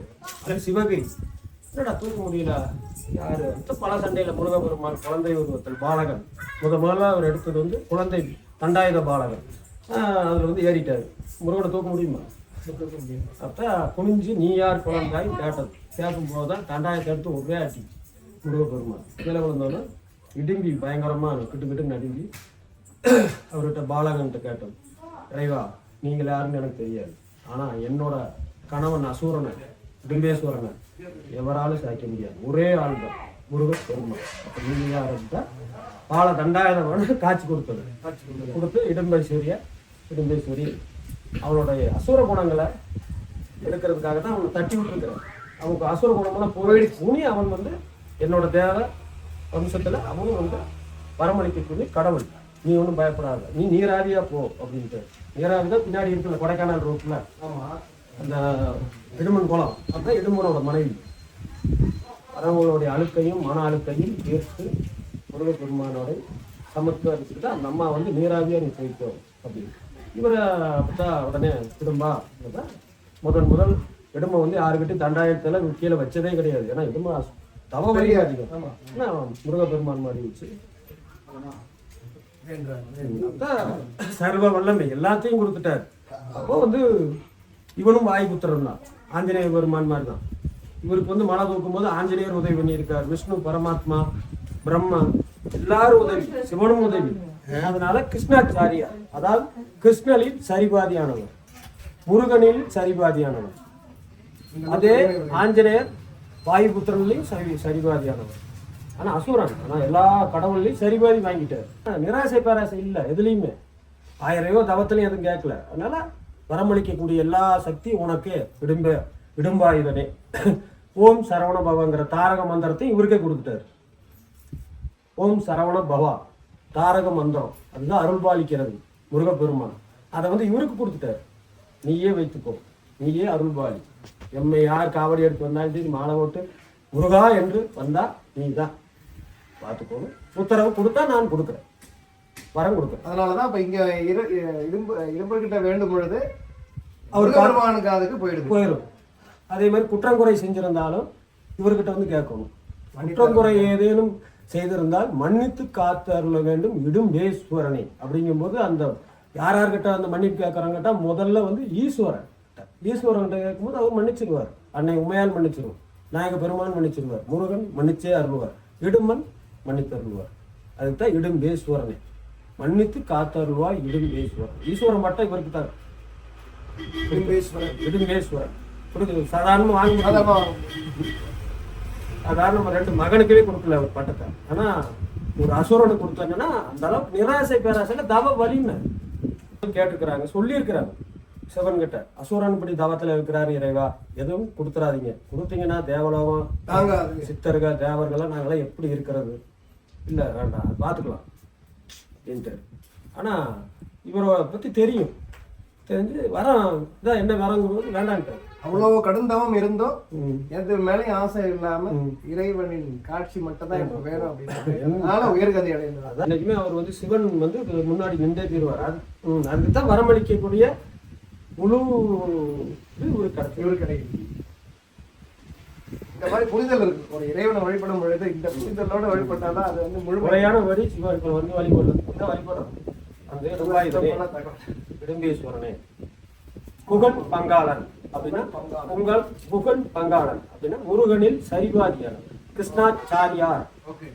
அது சிவகிரி, என்னடா தூக்க முடியல. யாரு பல சண்டையில் முருகப்பெருமான் குழந்தை உருவத்தில் பாலகன் முதல்ல அவர் எடுத்தது வந்து குழந்தை தண்டாயுத பாலகன். அதில் வந்து ஏறிட்டாரு. முருகனை தூக்க முடியுமா? அப்போ குனிஞ்சு நீ யார் குழந்தாய் கேட்டது. கேட்கும்போது தான் தண்டாயத்தை எடுத்து ஒரே ஆட்டி முருகப்பெருமான் கீழே விழுந்தோன்னு இடும்பி பயங்கரமாக கிட்டு நடுங்கி அவர்கிட்ட பாலகன்கிட்ட கேட்டது, இறைவா நீங்கள் யாருன்னு எனக்கு தெரியாது, ஆனால் என்னோட கணவன் அசூரனை டிம்பேஸ்வரனை எவராலும் சாய்க்க முடியாது, ஒரே ஆள் தான் முருகப்பெருமான். அப்போ நீங்கள் யார் இருந்தா பால தண்டாயுதமான காட்சி கொடுத்தது. கொடுத்து இடம்பேஸ்வரி அவளுடைய அசுர குணங்களை எடுக்கிறதுக்காக தான் அவனை தட்டி விட்டுருக்கிறான். அவனுக்கு அசுர குணமெல்லாம் போயிடுச்சு. அவன் வந்து என்னோட தேவ வம்சத்தில் அவனும் வந்து வரமளிக்கக்கூடிய கடவுள், நீ ஒன்றும் பயப்படாத, நீ நீராவியா போ அப்படின்ட்டு. நீராவி தான் பின்னாடி இருக்குல்ல கொடைக்கானல் ரோட்டில் அந்த இடுமன் குளம், அதுதான் இடுமனோட மனைவி. அவங்களுடைய அழுக்கையும் மன அழுக்கையும் தீர்த்து முருகப்பெருமானோட சமத்துவம் அடிச்சுக்கிட்டு அந்த அம்மா வந்து நீராவியா நீ போய்க்கோ அப்படின்னு. இவரை பார்த்தா உடனே திரும்பா முதல் இடுமை வந்து யாருக்கிட்டையும் தண்டாயத்தில் கீழே வச்சதே கிடையாது. ஏன்னா இடுமை தவ வழி அதிகம். ஏன்னா முருகப்பெருமான் மாதிரி வச்சு சர்வ வல்லமை எல்லாத்தையும் கொடுத்துட்டாரு. அப்போ வந்து இவனும் வாய் புத்திரன் தான், ஆஞ்சநேய பெருமான் மாதிரி தான். இவருக்கு வந்து மலை தூக்கும் போது ஆஞ்சநேயர் உதவி பண்ணியிருக்கார், விஷ்ணு பரமாத்மா பிரம்மா எல்லாரும் உதவி, சிவனும் உதவி. அதனால கிருஷ்ணாச்சாரியா, அதாவது கிருஷ்ணனில் சரிபாதியானவர், முருகனில் சரிபாதியானவர். அதே ஆஞ்சநேயர் வாயுபுத்திரன்லையும் சரிபாதியானவர். ஆனா அசுரன், ஆனா எல்லா கடவுள்லையும் சரிபாதி வாங்கிட்டார். நிராசை பேராசை இல்லை எதுலையுமே. 1000 தவத்திலையும் எதுவும் கேட்கல. அதனால வரமளிக்கக்கூடிய எல்லா சக்தியும் உனக்கு இடும்பாயுதனே. ஓம் சரவண பவங்கிற தாரக மந்திரத்தையும் இவருக்கே கொடுத்துட்டாரு. ஓம் சரவண பவா தாரக மந்திரம், அதுதான் அருள்பாலிக்கிறது முருகப்பெருமான். அதை வந்து இவருக்கு கொடுத்துட்டாரு. நீயே வைத்துக்கோ, நீயே அருள்பாலி. எம்மை யார் காவடி எடுத்து வந்தாலும் சரி, மாலை போட்டு முருகா என்று வந்தா நீ தான் பார்த்துக்கோங்க. உத்தரவு கொடுத்தா நான் கொடுக்குறேன், வரம் கொடுக்குறேன். அதனாலதான் இப்ப இங்க இரும்புகிட்ட வேண்டும் பொழுது அவர் பெருமானுக்கு அதுக்கு போயிடும். அதே மாதிரி குற்றங்குறை செஞ்சிருந்தாலும் இவர்கிட்ட வந்து கேட்கணும். குற்றங்குறை ஏதேனும் செய்திருந்தால் மன்னித்து காத்து அருள வேண்டும் இடும்பேஸ்வரனை அப்படிங்கும்போது அந்த யார்கிட்ட அந்த மன்னிப்பு கேட்கறாங்கட்டா முதல்ல வந்து ஈஸ்வரன் கேட்கும்போது அவர் மன்னிச்சிருவார். அன்னை உமையால் மன்னிச்சிருவார், நாயக பெருமான் மன்னிச்சிருவார், முருகன் மன்னிச்சே அருள்வார், இடுமன் மன்னித்து அருள்வார். அதுக்குதான் இடும்பேஸ்வரனை மன்னித்து காத்தருள்வாய் இடும்பேஸ்வரன். ஈஸ்வரன் மட்டும் இவருக்கு தான் இடும்பேஸ்வரன் கொடுக்குது. சாதாரணமாக வாங்கி சாதாரண 2 மகனுக்கவே கொடுக்கல அவர் பட்டத்தை. ஆனா ஒரு அசுரனுக்கு கொடுத்தாங்கன்னா அந்த அளவுக்கு நிராசை பேராசையில தவ வலிமை கேட்டுக்கிறாங்க, சொல்லியிருக்கிறாங்க சிவன்கிட்ட. அசுரன் படி தவத்துல இருக்கிறாரு இறைவா, எதுவும் கொடுத்துறாதீங்க, கொடுத்தீங்கன்னா தேவலோகம் சித்தர்கள் தேவர்கள்லாம் நாங்களாம் எப்படி இருக்கிறது இல்லை வேண்டாம் பார்த்துக்கலாம் அப்படின்ட்டு. ஆனால் இவரை பற்றி தெரியும், தெரிஞ்சு வரம் இதான் என்ன வரங்கும்போது வேண்டான்ட்டார். அவ்வளோ கடுந்தவம் இருந்தோம், எது மேலேயும் ஆசை இல்லாம இறைவனின் காட்சி மட்டும் தான் எனக்கு வேணும் அப்படின்னு உயர்கதை அடைந்தார். அன்னைக்குமே அவர் வந்து சிவன் வந்து முன்னாடி நின்றே தீருவார். அதுக்கு தான் வரமளிக்கக்கூடிய முழு ஒரு கிடைக்கும். இந்த மாதிரி புரிதல் இருக்கு. ஒரு இறைவனை வழிபடும் பொழுது இந்த புரிதலோட வழிபட்டாதான் அது வந்து முழுமையான வழி. சிவா இப்போ வந்து வழிபடுறோம் அந்த விடம்பேஸ்வரனே புகழ் பங்காளன் அப்படின்னா உங்கள் புகழ் பங்காளன் அப்படின்னா முருகனில் சரிபாதியானவர், கிருஷ்ணாச்சாரியார்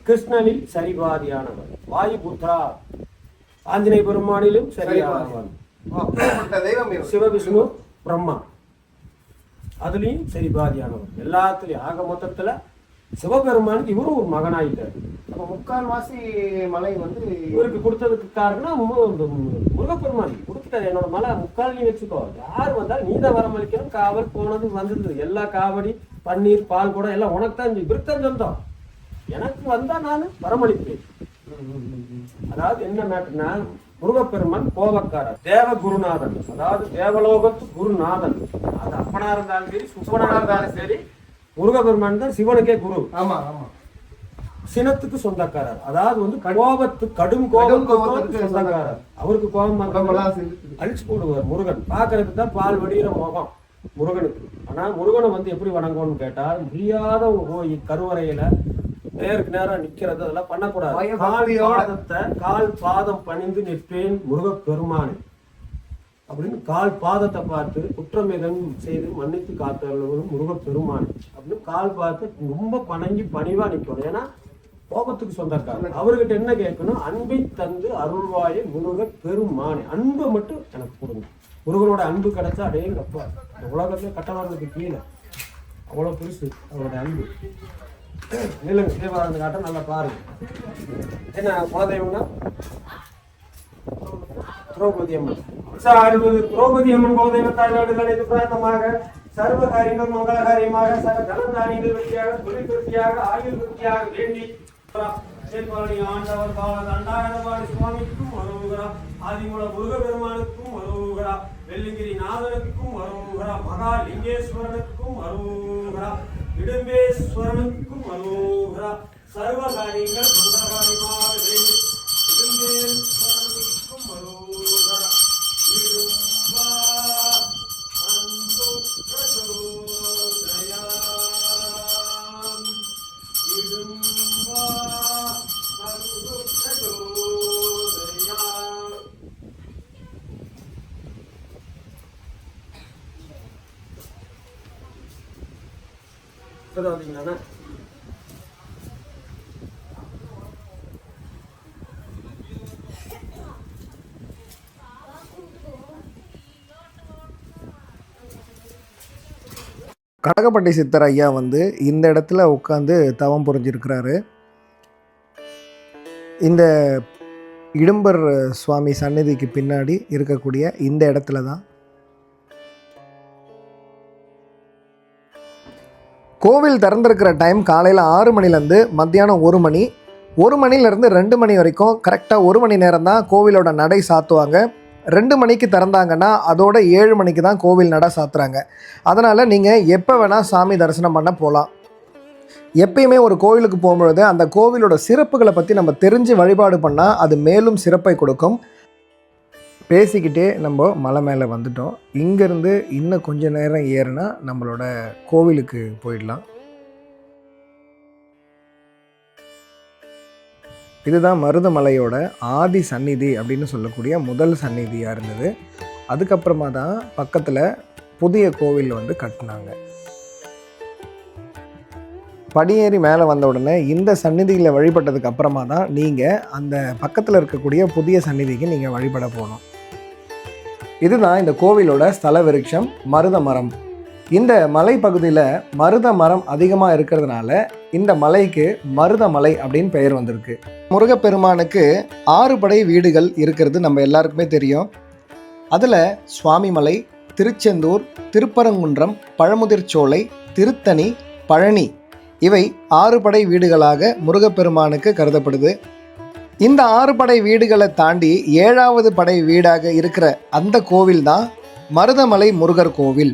கிருஷ்ணனில் சரிபாதியானவர், வாயுபுத்ரா ஆஞ்சநேய பெருமானிலும் சரியானவன், சிவவிஷ்ணு பிரம்மா அதுலேயும் சரிபாதியானவர், எல்லாத்துலேயும் ஆக மொத்தத்தில் சிவபெருமானுக்கு இவரும் ஒரு மகனாயிட்டார். அப்போ 3/4 மலை வந்து இவருக்கு கொடுத்ததுக்கு காரணம் முருகப்பெருமான் கொடுத்துட்டார். என்னோட மலை 3/4 நீ வச்சுக்கோ, யார் வந்தாலும் நீ தான் வரமளிக்கணும். காவல் போனது வந்தது எல்லா காவடி பன்னீர் பால் கூட எல்லாம் உனக்கு தான் விருத்தம் சொந்தம். எனக்கு வந்தா நான் வரமளிப்பேன். அதாவது என்ன மேட்டுனா முருகப்பெருமான் கோபக்காரர், தேவ குருநாதன், அதாவது தேவலோகத்து குருநாதன். அது அப்பனா இருந்தாலும் சரி சுப்பனா இருந்தாலும் சரி முருகப்பெருமான் தான் சிவனுக்கே குரு. ஆமா ஆமா. சினத்துக்கு சொந்தக்காரர், அதாவது வந்து கடும் கோபத்துக்கு சொந்தக்காரர். அவருக்கு கோபம் அழிச்சு போடுவார் முருகன். பாக்குறதுக்கு தான் பால் வடிகிற முகம் முருகனுக்கு. ஆனா முருகனை வந்து எப்படி வணங்கணும்னு கேட்டா முடியாத போய் கருவறையில நேருக்கு நேரம் நிக்கிறது அதெல்லாம் பண்ணக்கூடாது. கால் பாதம் பணிந்து நிற்பேன் முருகப்பெருமானே அப்படின்னு கால் பாதத்தை பார்த்து குற்றம் எதுவும் செய்து மன்னித்து காத்தவர்களும் முருகப்பெருமானே அப்படின்னு கால் பார்த்து ரொம்ப பணங்கி பணிவா நிற்கணும். ஏன்னா கோபத்துக்கு சொந்தக்காரர். அவர்கிட்ட என்ன கேட்கணும்? அன்பை தந்து அருள்வாய முருகப்பெருமானே, அன்பை மட்டும் எனக்கு கொடுங்க. முருகனோட அன்பு கிடைச்சா அடேங்கப்பா இந்த உலகத்துல கட்டவாரத்துக்கு கீழே அவ்வளோ பெருசு அவரோட அன்பு. நிலங்க தேவாரந்த காட்ட நல்லா பாருங்க. என்ன குலதெய்வம்னா திரௌபதி அம்மன். திரௌபதி அம்மன் குலதெய்வ தாய்நாடுகள் இது பிரார்த்தமாக சர்வ காரியங்கள் மங்களகாரியமாக சக தனதானிகள் வெற்றியாக தொழில் திருப்தியாக ஆயுள் திருப்தியாக வேண்டி ஆண்டவர் பால தண்டாயுதபாடி சுவாமிக்கும் அருகுரா, ஆதிமூல முருகப்பெருமானுக்கும் அருகுரா, வெள்ளிங்கிரி நாதனுக்கும் அருகுரா, மகாலிங்கேஸ்வரனுக்கும் அருகுரா, இடும்பேஸ்வரனுக்கும் அருகுரா, சர்வ காரியங்கள் மங்களகாரியமாக வேண்டி இடும்பேஸ்வரனுக்கும் அருகுரா, இடும்பா அன்பு பிரச்சோதயா இடும்பா அன்பு பிரச்சோதயா. பார்த்தீங்களா கடகப்பட்டி சித்தர் ஐயா வந்து இந்த இடத்துல உட்காந்து தவம் புரிஞ்சிருக்கிறாரு. இந்த இடும்பர் சுவாமி சந்நிதிக்கு பின்னாடி இருக்கக்கூடிய இந்த இடத்துல தான் கோவில் திறந்திருக்கிற டைம் காலையில் 6 மணிலேருந்து மத்தியானம் 1 மணி, 1 மணிலேருந்து 2 மணி வரைக்கும் கரெக்டாக 1 மணி நேரம் தான் கோவிலோட நடை சாத்துவாங்க. 2 மணிக்கு திறந்தாங்கன்னா அதோட 7 மணிக்கு தான் கோவில் நடை சாத்துறாங்க. அதனால் நீங்கள் எப்போ வேணால் சாமி தரிசனம் பண்ண போகலாம். எப்பயுமே ஒரு கோவிலுக்கு போகும்பொழுது அந்த கோவிலோட சிறப்புகளை பற்றி நம்ம தெரிஞ்சு வழிபாடு பண்ணால் அது மேலும் சிறப்பை கொடுக்கும். பேசிக்கிட்டே நம்ம மலை மேலே வந்துட்டோம். இங்கேருந்து இன்னும் கொஞ்சம் நேரம் ஏறுனா நம்மளோட கோவிலுக்கு போயிடலாம். இதுதான் மருதமலையோட ஆதி சந்நிதி அப்படின்னு சொல்லக்கூடிய முதல் சந்நிதியாக இருந்தது. அதுக்கப்புறமா தான் பக்கத்தில் புதிய கோவில் வந்து கட்டினாங்க. படியேறி மேலே வந்த உடனே இந்த சந்நிதியில் வழிபட்டதுக்கு அப்புறமா தான் நீங்கள் அந்த பக்கத்தில் இருக்கக்கூடிய புதிய சந்நிதிக்கு நீங்கள் வழிபட போகணும். இதுதான் இந்த கோவிலோட ஸ்தல விருட்சம் மருத மரம். இந்த மலை பகுதியில் மருத மரம் அதிகமாக இருக்கிறதுனால இந்த மலைக்கு மருதமலை அப்படின்னு பெயர் வந்திருக்கு. முருகப்பெருமானுக்கு 6 படை வீடுகள் இருக்கிறது நம்ம எல்லாருக்குமே தெரியும். அதில் சுவாமிமலை, திருச்செந்தூர், திருப்பரங்குன்றம், பழமுதிர்ச்சோலை, திருத்தணி, பழனி இவை 6 படை வீடுகளாக முருகப்பெருமானுக்கு கருதப்படுது. இந்த 6 படை வீடுகளை தாண்டி 7வது படை வீடாக இருக்கிற அந்த கோவில் தான் மருதமலை முருகர் கோவில்.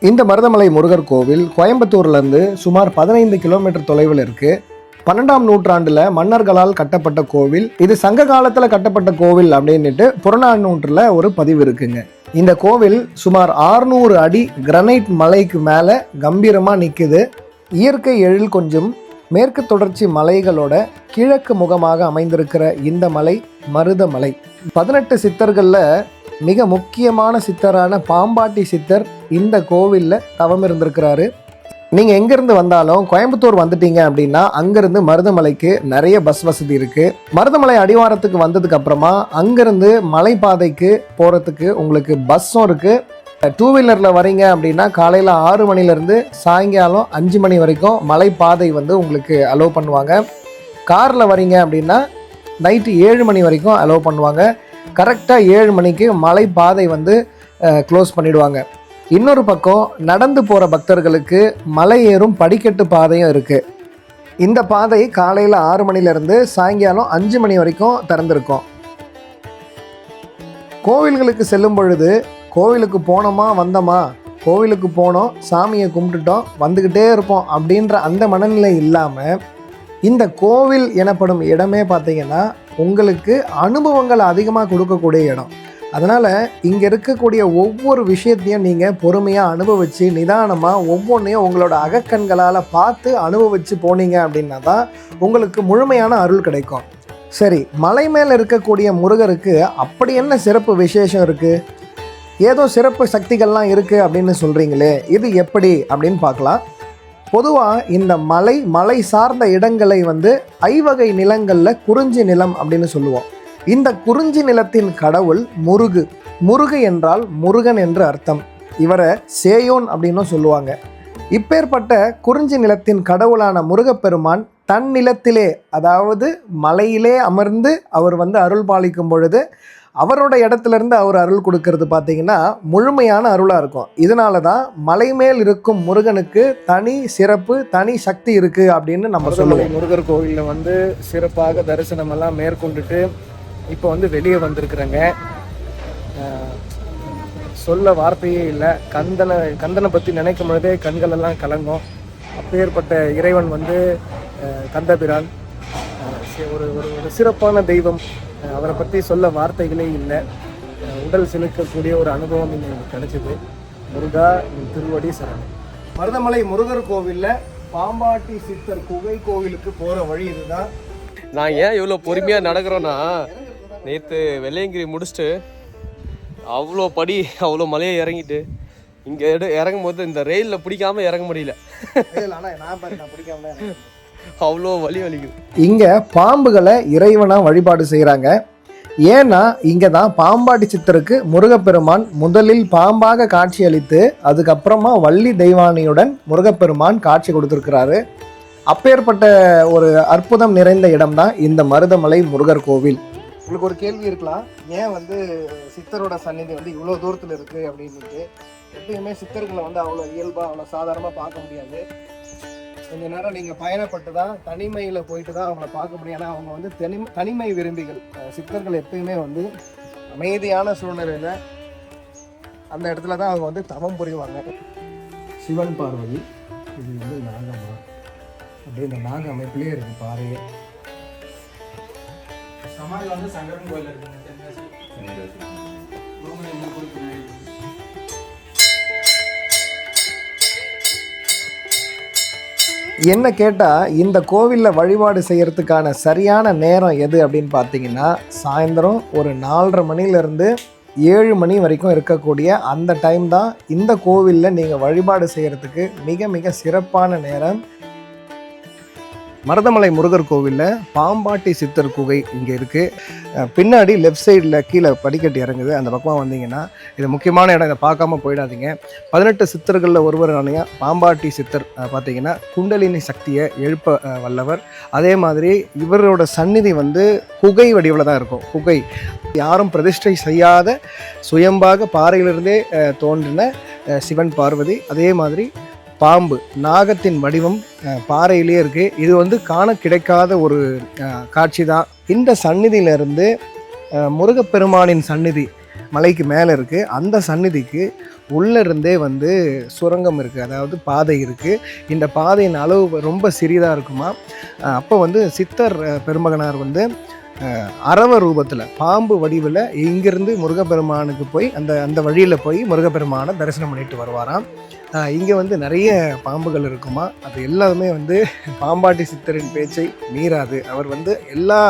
இந்த மருதமலை முருகர் கோவில் கோயம்புத்தூர்லேருந்து சுமார் 15 கிலோமீட்டர் தொலைவில் இருக்குது. 12ஆம் நூற்றாண்டில் மன்னர்களால் கட்டப்பட்ட கோவில். இது சங்க காலத்தில் கட்டப்பட்ட கோவில் அப்படின்ட்டு புறநானூற்றில் ஒரு பதிவு இருக்குங்க. இந்த கோவில் சுமார் 600 அடி கிரனைட் மலைக்கு மேலே கம்பீரமாக நிற்குது. இயற்கை எழில் கொஞ்சம் மேற்கு தொடர்ச்சி மலைகளோட கிழக்கு முகமாக அமைந்திருக்கிற இந்த மலை மருதமலை. 18 சித்தர்களில் மிக முக்கியமான சித்தரான பாம்பாட்டி சித்தர் இந்த கோவிலில் தவம் இருந்திருக்கிறாரு. நீங்கள் எங்கேருந்து வந்தாலும் கோயம்புத்தூர் வந்துட்டீங்க அப்படின்னா அங்கேருந்து மருதமலைக்கு நிறைய பஸ் வசதி இருக்குது. மருதமலை அடிவாரத்துக்கு வந்ததுக்கு அப்புறமா அங்கேருந்து மலைப்பாதைக்கு போகிறதுக்கு உங்களுக்கு பஸ்ஸும் இருக்குது. 2 வீலரில் வரீங்க அப்படின்னா காலையில் 6 மணிலேருந்து சாயங்காலம் 5 மணி வரைக்கும் மலைப்பாதை உங்களுக்கு அலோவ் பண்ணுவாங்க. காரில் வரீங்க அப்படின்னா நைட்டு 7 மணி வரைக்கும் அலோவ் பண்ணுவாங்க. கரெக்டாக 7 மணிக்கு மலைப்பாதை க்ளோஸ் பண்ணிவிடுவாங்க. இன்னொரு பக்கம் நடந்து போகிற பக்தர்களுக்கு மலை ஏறும் படிக்கட்டு பாதையும் இருக்குது. இந்த பாதை காலையில் 6 மணிலேருந்து சாயங்காலம் 5 மணி வரைக்கும் திறந்திருக்கும். கோவில்களுக்கு செல்லும் பொழுது கோவிலுக்கு போனோமா வந்தோமா, கோவிலுக்கு போனோம் சாமியை கும்பிட்டுட்டோம் வந்துக்கிட்டே இருப்போம் அப்படின்ற அந்த மனநிலை இல்லாமல் இந்த கோவில் எனப்படும் இடமே பார்த்திங்கன்னா உங்களுக்கு அனுபவங்கள் அதிகமாக கொடுக்கக்கூடிய இடம். அதனால் இங்கே இருக்கக்கூடிய ஒவ்வொரு விஷயத்தையும் நீங்கள் பொறுமையாக அனுபவித்து நிதானமாக ஒவ்வொன்றையும் உங்களோட அகக்கண்களால் பார்த்து அனுபவித்து போனீங்க அப்படின்னா தான் உங்களுக்கு முழுமையான அருள் கிடைக்கும். சரி, மலை மேலே இருக்கக்கூடிய முருகருக்கு அப்படி என்ன சிறப்பு விசேஷம் இருக்குது? ஏதோ சிறப்பு சக்திகள்லாம் இருக்குது அப்படின்னு சொல்கிறீங்களே, இது எப்படி அப்படின்னு பார்க்கலாம். பொதுவாக இந்த மலை சார்ந்த இடங்களை ஐவகை நிலங்களில் குறிஞ்சி நிலம் அப்படின்னு சொல்லுவோம். இந்த குறிஞ்சி நிலத்தின் கடவுள் முருகு என்றால் முருகன் என்று அர்த்தம். இவரை சேயோன் அப்படின்னும் சொல்லுவாங்க. இப்பேற்பட்ட குறிஞ்சி நிலத்தின் கடவுளான முருகப்பெருமான் தன் நிலத்திலே, அதாவது மலையிலே அமர்ந்து அவர் அருள் பாலிக்கும் பொழுது அவரோட இடத்துலேருந்து அவர் அருள் கொடுக்கறது பார்த்திங்கன்னா முழுமையான அருளாக இருக்கும். இதனால தான் மலை மேல் இருக்கும் முருகனுக்கு தனி சிறப்பு, தனி சக்தி இருக்குது அப்படின்னு நம்ம சொல்லுவோம். முருகர் கோவிலில் சிறப்பாக தரிசனமெல்லாம் மேற்கொண்டுட்டு இப்போ வெளியே வந்திருக்கிறேங்க. சொல்ல வார்த்தையே இல்லை. கந்தனை பற்றி நினைக்கும் பொழுதே கண்களெல்லாம் கலங்கும். அப்பேற்பட்ட இறைவன் கந்தபிரான் ஒரு ஒரு சிறப்பான தெய்வம். அவரை பற்றி சொல்ல வார்த்தைகளே இல்லை. உடல் சிலுக்கக்கூடிய ஒரு அனுபவம் எனக்கு கிடைச்சிது. முருகா திருவடி சரணம். மருதமலை முருகர் கோவிலில் பாம்பாட்டி சித்தர் குகை கோவிலுக்கு போகிற வழி இதுதான். நான் ஏன் இவ்வளோ பொறுமையாக நடக்கிறோன்னா, நேற்று வெள்ளையங்கிரி முடிச்சுட்டு அவ்வளோ மலையை இறங்கிட்டு இங்கே இறங்கும் போது இந்த ரயிலில் பிடிக்காமல் இறங்க முடியல. அவ்வளோ வலிக்குது. இங்கே பாம்புகளை இறைவனாக வழிபாடு செய்கிறாங்க. ஏன்னா இங்கே தான் பாம்பாட்டி சித்தருக்கு முருகப்பெருமான் முதலில் பாம்பாக காட்சி அளித்து அதுக்கப்புறமா வள்ளி தெய்வானியுடன் முருகப்பெருமான் காட்சி கொடுத்துருக்கிறாரு. அப்பேற்பட்ட ஒரு அற்புதம் நிறைந்த இடம்தான் இந்த மருதமலை முருகர் கோவில். உங்களுக்கு ஒரு கேள்வி இருக்கலாம், ஏன் சித்தரோட சந்நிதி இவ்வளோ தூரத்தில் இருக்குது அப்படின்ட்டு. எப்பயுமே சித்தர்களை அவ்வளோ இயல்பாக அவ்வளோ சாதாரணமாக பார்க்க முடியாது. கொஞ்ச நேரம் நீங்கள் பயணப்பட்டு தான் தனிமையில் போயிட்டு தான் அவங்கள பார்க்க முடியும். ஏன்னா அவங்க தனிமை விரும்பிகள். சித்தர்கள் எப்பயுமே அமைதியான சூழ்நிலையில் அந்த இடத்துல தான் அவங்க தவம் புரிவாங்க. சிவன் பார்வதி, இது நாகம்மா. அப்படியே இந்த நாக அமைப்பிலே இருக்குது பாறையே. சமாதி சங்கரன் கோயில் இருக்குங்க. என்ன கேட்டால் இந்த கோவிலில் வழிபாடு செய்கிறதுக்கான சரியான நேரம் எது அப்படின்னு பார்த்தீங்கன்னா, சாயந்தரம் ஒரு 4:30 மணிலேருந்து 7 மணி வரைக்கும் இருக்கக்கூடிய அந்த டைம் தான் இந்த கோவிலில் நீங்கள் வழிபாடு செய்கிறதுக்கு மிக மிக சிறப்பான நேரம். மருதமலை முருகர் கோவிலில் பாம்பாட்டி சித்தர் குகை இங்கே இருக்குது. பின்னாடி லெஃப்ட் சைடில் கீழே படிக்கட்டு இறங்குது. அந்த பக்கமாக வந்தீங்கன்னா இது முக்கியமான இடம், இதை பார்க்காம போயிடாதீங்க. 18 சித்தர்களில் ஒருவரான பாம்பாட்டி சித்தர் பார்த்தீங்கன்னா குண்டலினி சக்தியை எழுப்ப வல்லவர். அதே மாதிரி இவரோட சந்நிதி குகை வடிவில் தான் இருக்கும். குகை யாரும் பிரதிஷ்டை செய்யாத சுயம்பாக பாறையிலிருந்தே தோன்றின சிவன் பார்வதி. அதே மாதிரி பாம்பு நாகத்தின் வடிவம் பாறையிலே இருக்குது. இது வந்து காண கிடைக்காத ஒரு காட்சி தான். இந்த சந்நிதியிலிருந்து முருகப்பெருமானின் சந்நிதி மலைக்கு மேலே இருக்குது. அந்த சந்நிதிக்கு உள்ளிருந்தே வந்து சுரங்கம் இருக்குது, அதாவது பாதை இருக்குது. இந்த பாதையின் அளவு ரொம்ப சிறிதாக இருக்குமா. அப்போ வந்து சித்தர் பெருமகனார் வந்து அரவ ரூபத்தில் பாம்பு வடிவில் இங்கிருந்து முருகப்பெருமானுக்கு போய் அந்த வழியில் போய் முருகப்பெருமானை தரிசனம் பண்ணிட்டு வருவாராம். இங்கே வந்து நிறைய பாம்புகள் இருக்குமா. அது எல்லாமே வந்து பாம்பாட்டி சித்தரின் பேச்சை மீறாது. அவர் வந்து எல்லா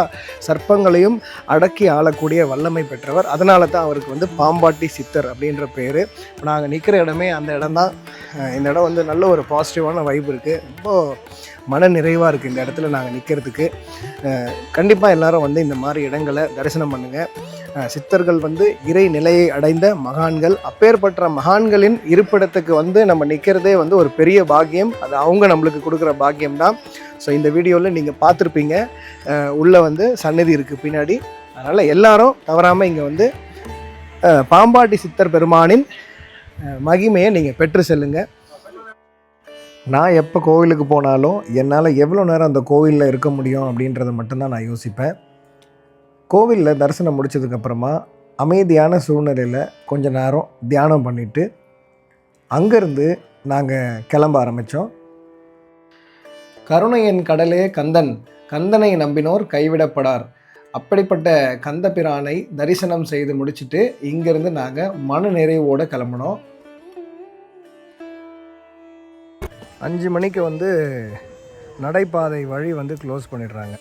சர்ப்பங்களையும் அடக்கி ஆளக்கூடிய வல்லமை பெற்றவர். அதனால தான் அவருக்கு வந்து பாம்பாட்டி சித்தர் அப்படின்ற பேர். நாங்கள் நிற்கிற இடமே அந்த இடம் தான். இந்த இடம் வந்து நல்ல ஒரு பாசிட்டிவான வைப் இருக்குது. ரொம்ப மன நிறைவாக இருக்குது இந்த இடத்துல நாங்கள் நிற்கிறதுக்கு. கண்டிப்பாக எல்லாரும் வந்து இந்த மாதிரி இடங்களை தரிசனம் பண்ணுங்கள். சித்தர்கள் வந்து இறை நிலையை அடைந்த மகான்கள். அப்பேற்பட்ட மகான்களின் இருப்பிடத்துக்கு வந்து நம்ம நிற்கிறதே வந்து ஒரு பெரிய பாக்கியம். அது அவங்க நம்மளுக்கு கொடுக்குற பாக்கியம் தான். ஸோ இந்த வீடியோவில் நீங்கள் பார்த்துருப்பீங்க, உள்ளே வந்து சந்நிதி இருக்குது பின்னாடி. அதனால் எல்லாரும் தவறாமல் இங்கே வந்து பாம்பாட்டி சித்தர் பெருமானின் மகிமையை நீங்கள் பெற்று செல்லுங்கள். நான் எப்போ கோவிலுக்கு போனாலும் என்னால் எவ்வளோ நேரம் அந்த கோவிலில் இருக்க முடியும் அப்படின்றத மட்டும்தான் நான் யோசிப்பேன். கோவிலில் தரிசனம் முடித்ததுக்கப்புறமா அமைதியான சூழ்நிலையில் கொஞ்ச நேரம் தியானம் பண்ணிவிட்டு அங்கேருந்து நாங்கள் கிளம்ப ஆரம்பித்தோம். கருணையின் கடலே கந்தன், கந்தனை நம்பினோர் கைவிடப்படார். அப்படிப்பட்ட கந்த பிரானை தரிசனம் செய்து முடிச்சுட்டு இங்கேருந்து நாங்கள் மன நிறைவோடு கிளம்பினோம். 5 மணிக்கு வந்து நடைபாதை வழி வந்து க்ளோஸ் பண்ணிடுறாங்க.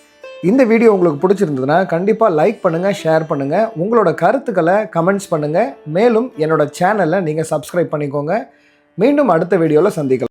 இந்த வீடியோ உங்களுக்கு பிடிச்சிருந்ததுன்னா கண்டிப்பாக லைக் பண்ணுங்கள், ஷேர் பண்ணுங்கள், உங்களோட கருத்துக்களை கமெண்ட்ஸ் பண்ணுங்கள். மேலும் என்னோட சேனலை நீங்கள் சப்ஸ்கிரைப் பண்ணிக்கோங்க. மீண்டும் அடுத்த வீடியோவில் சந்திக்கலாம்.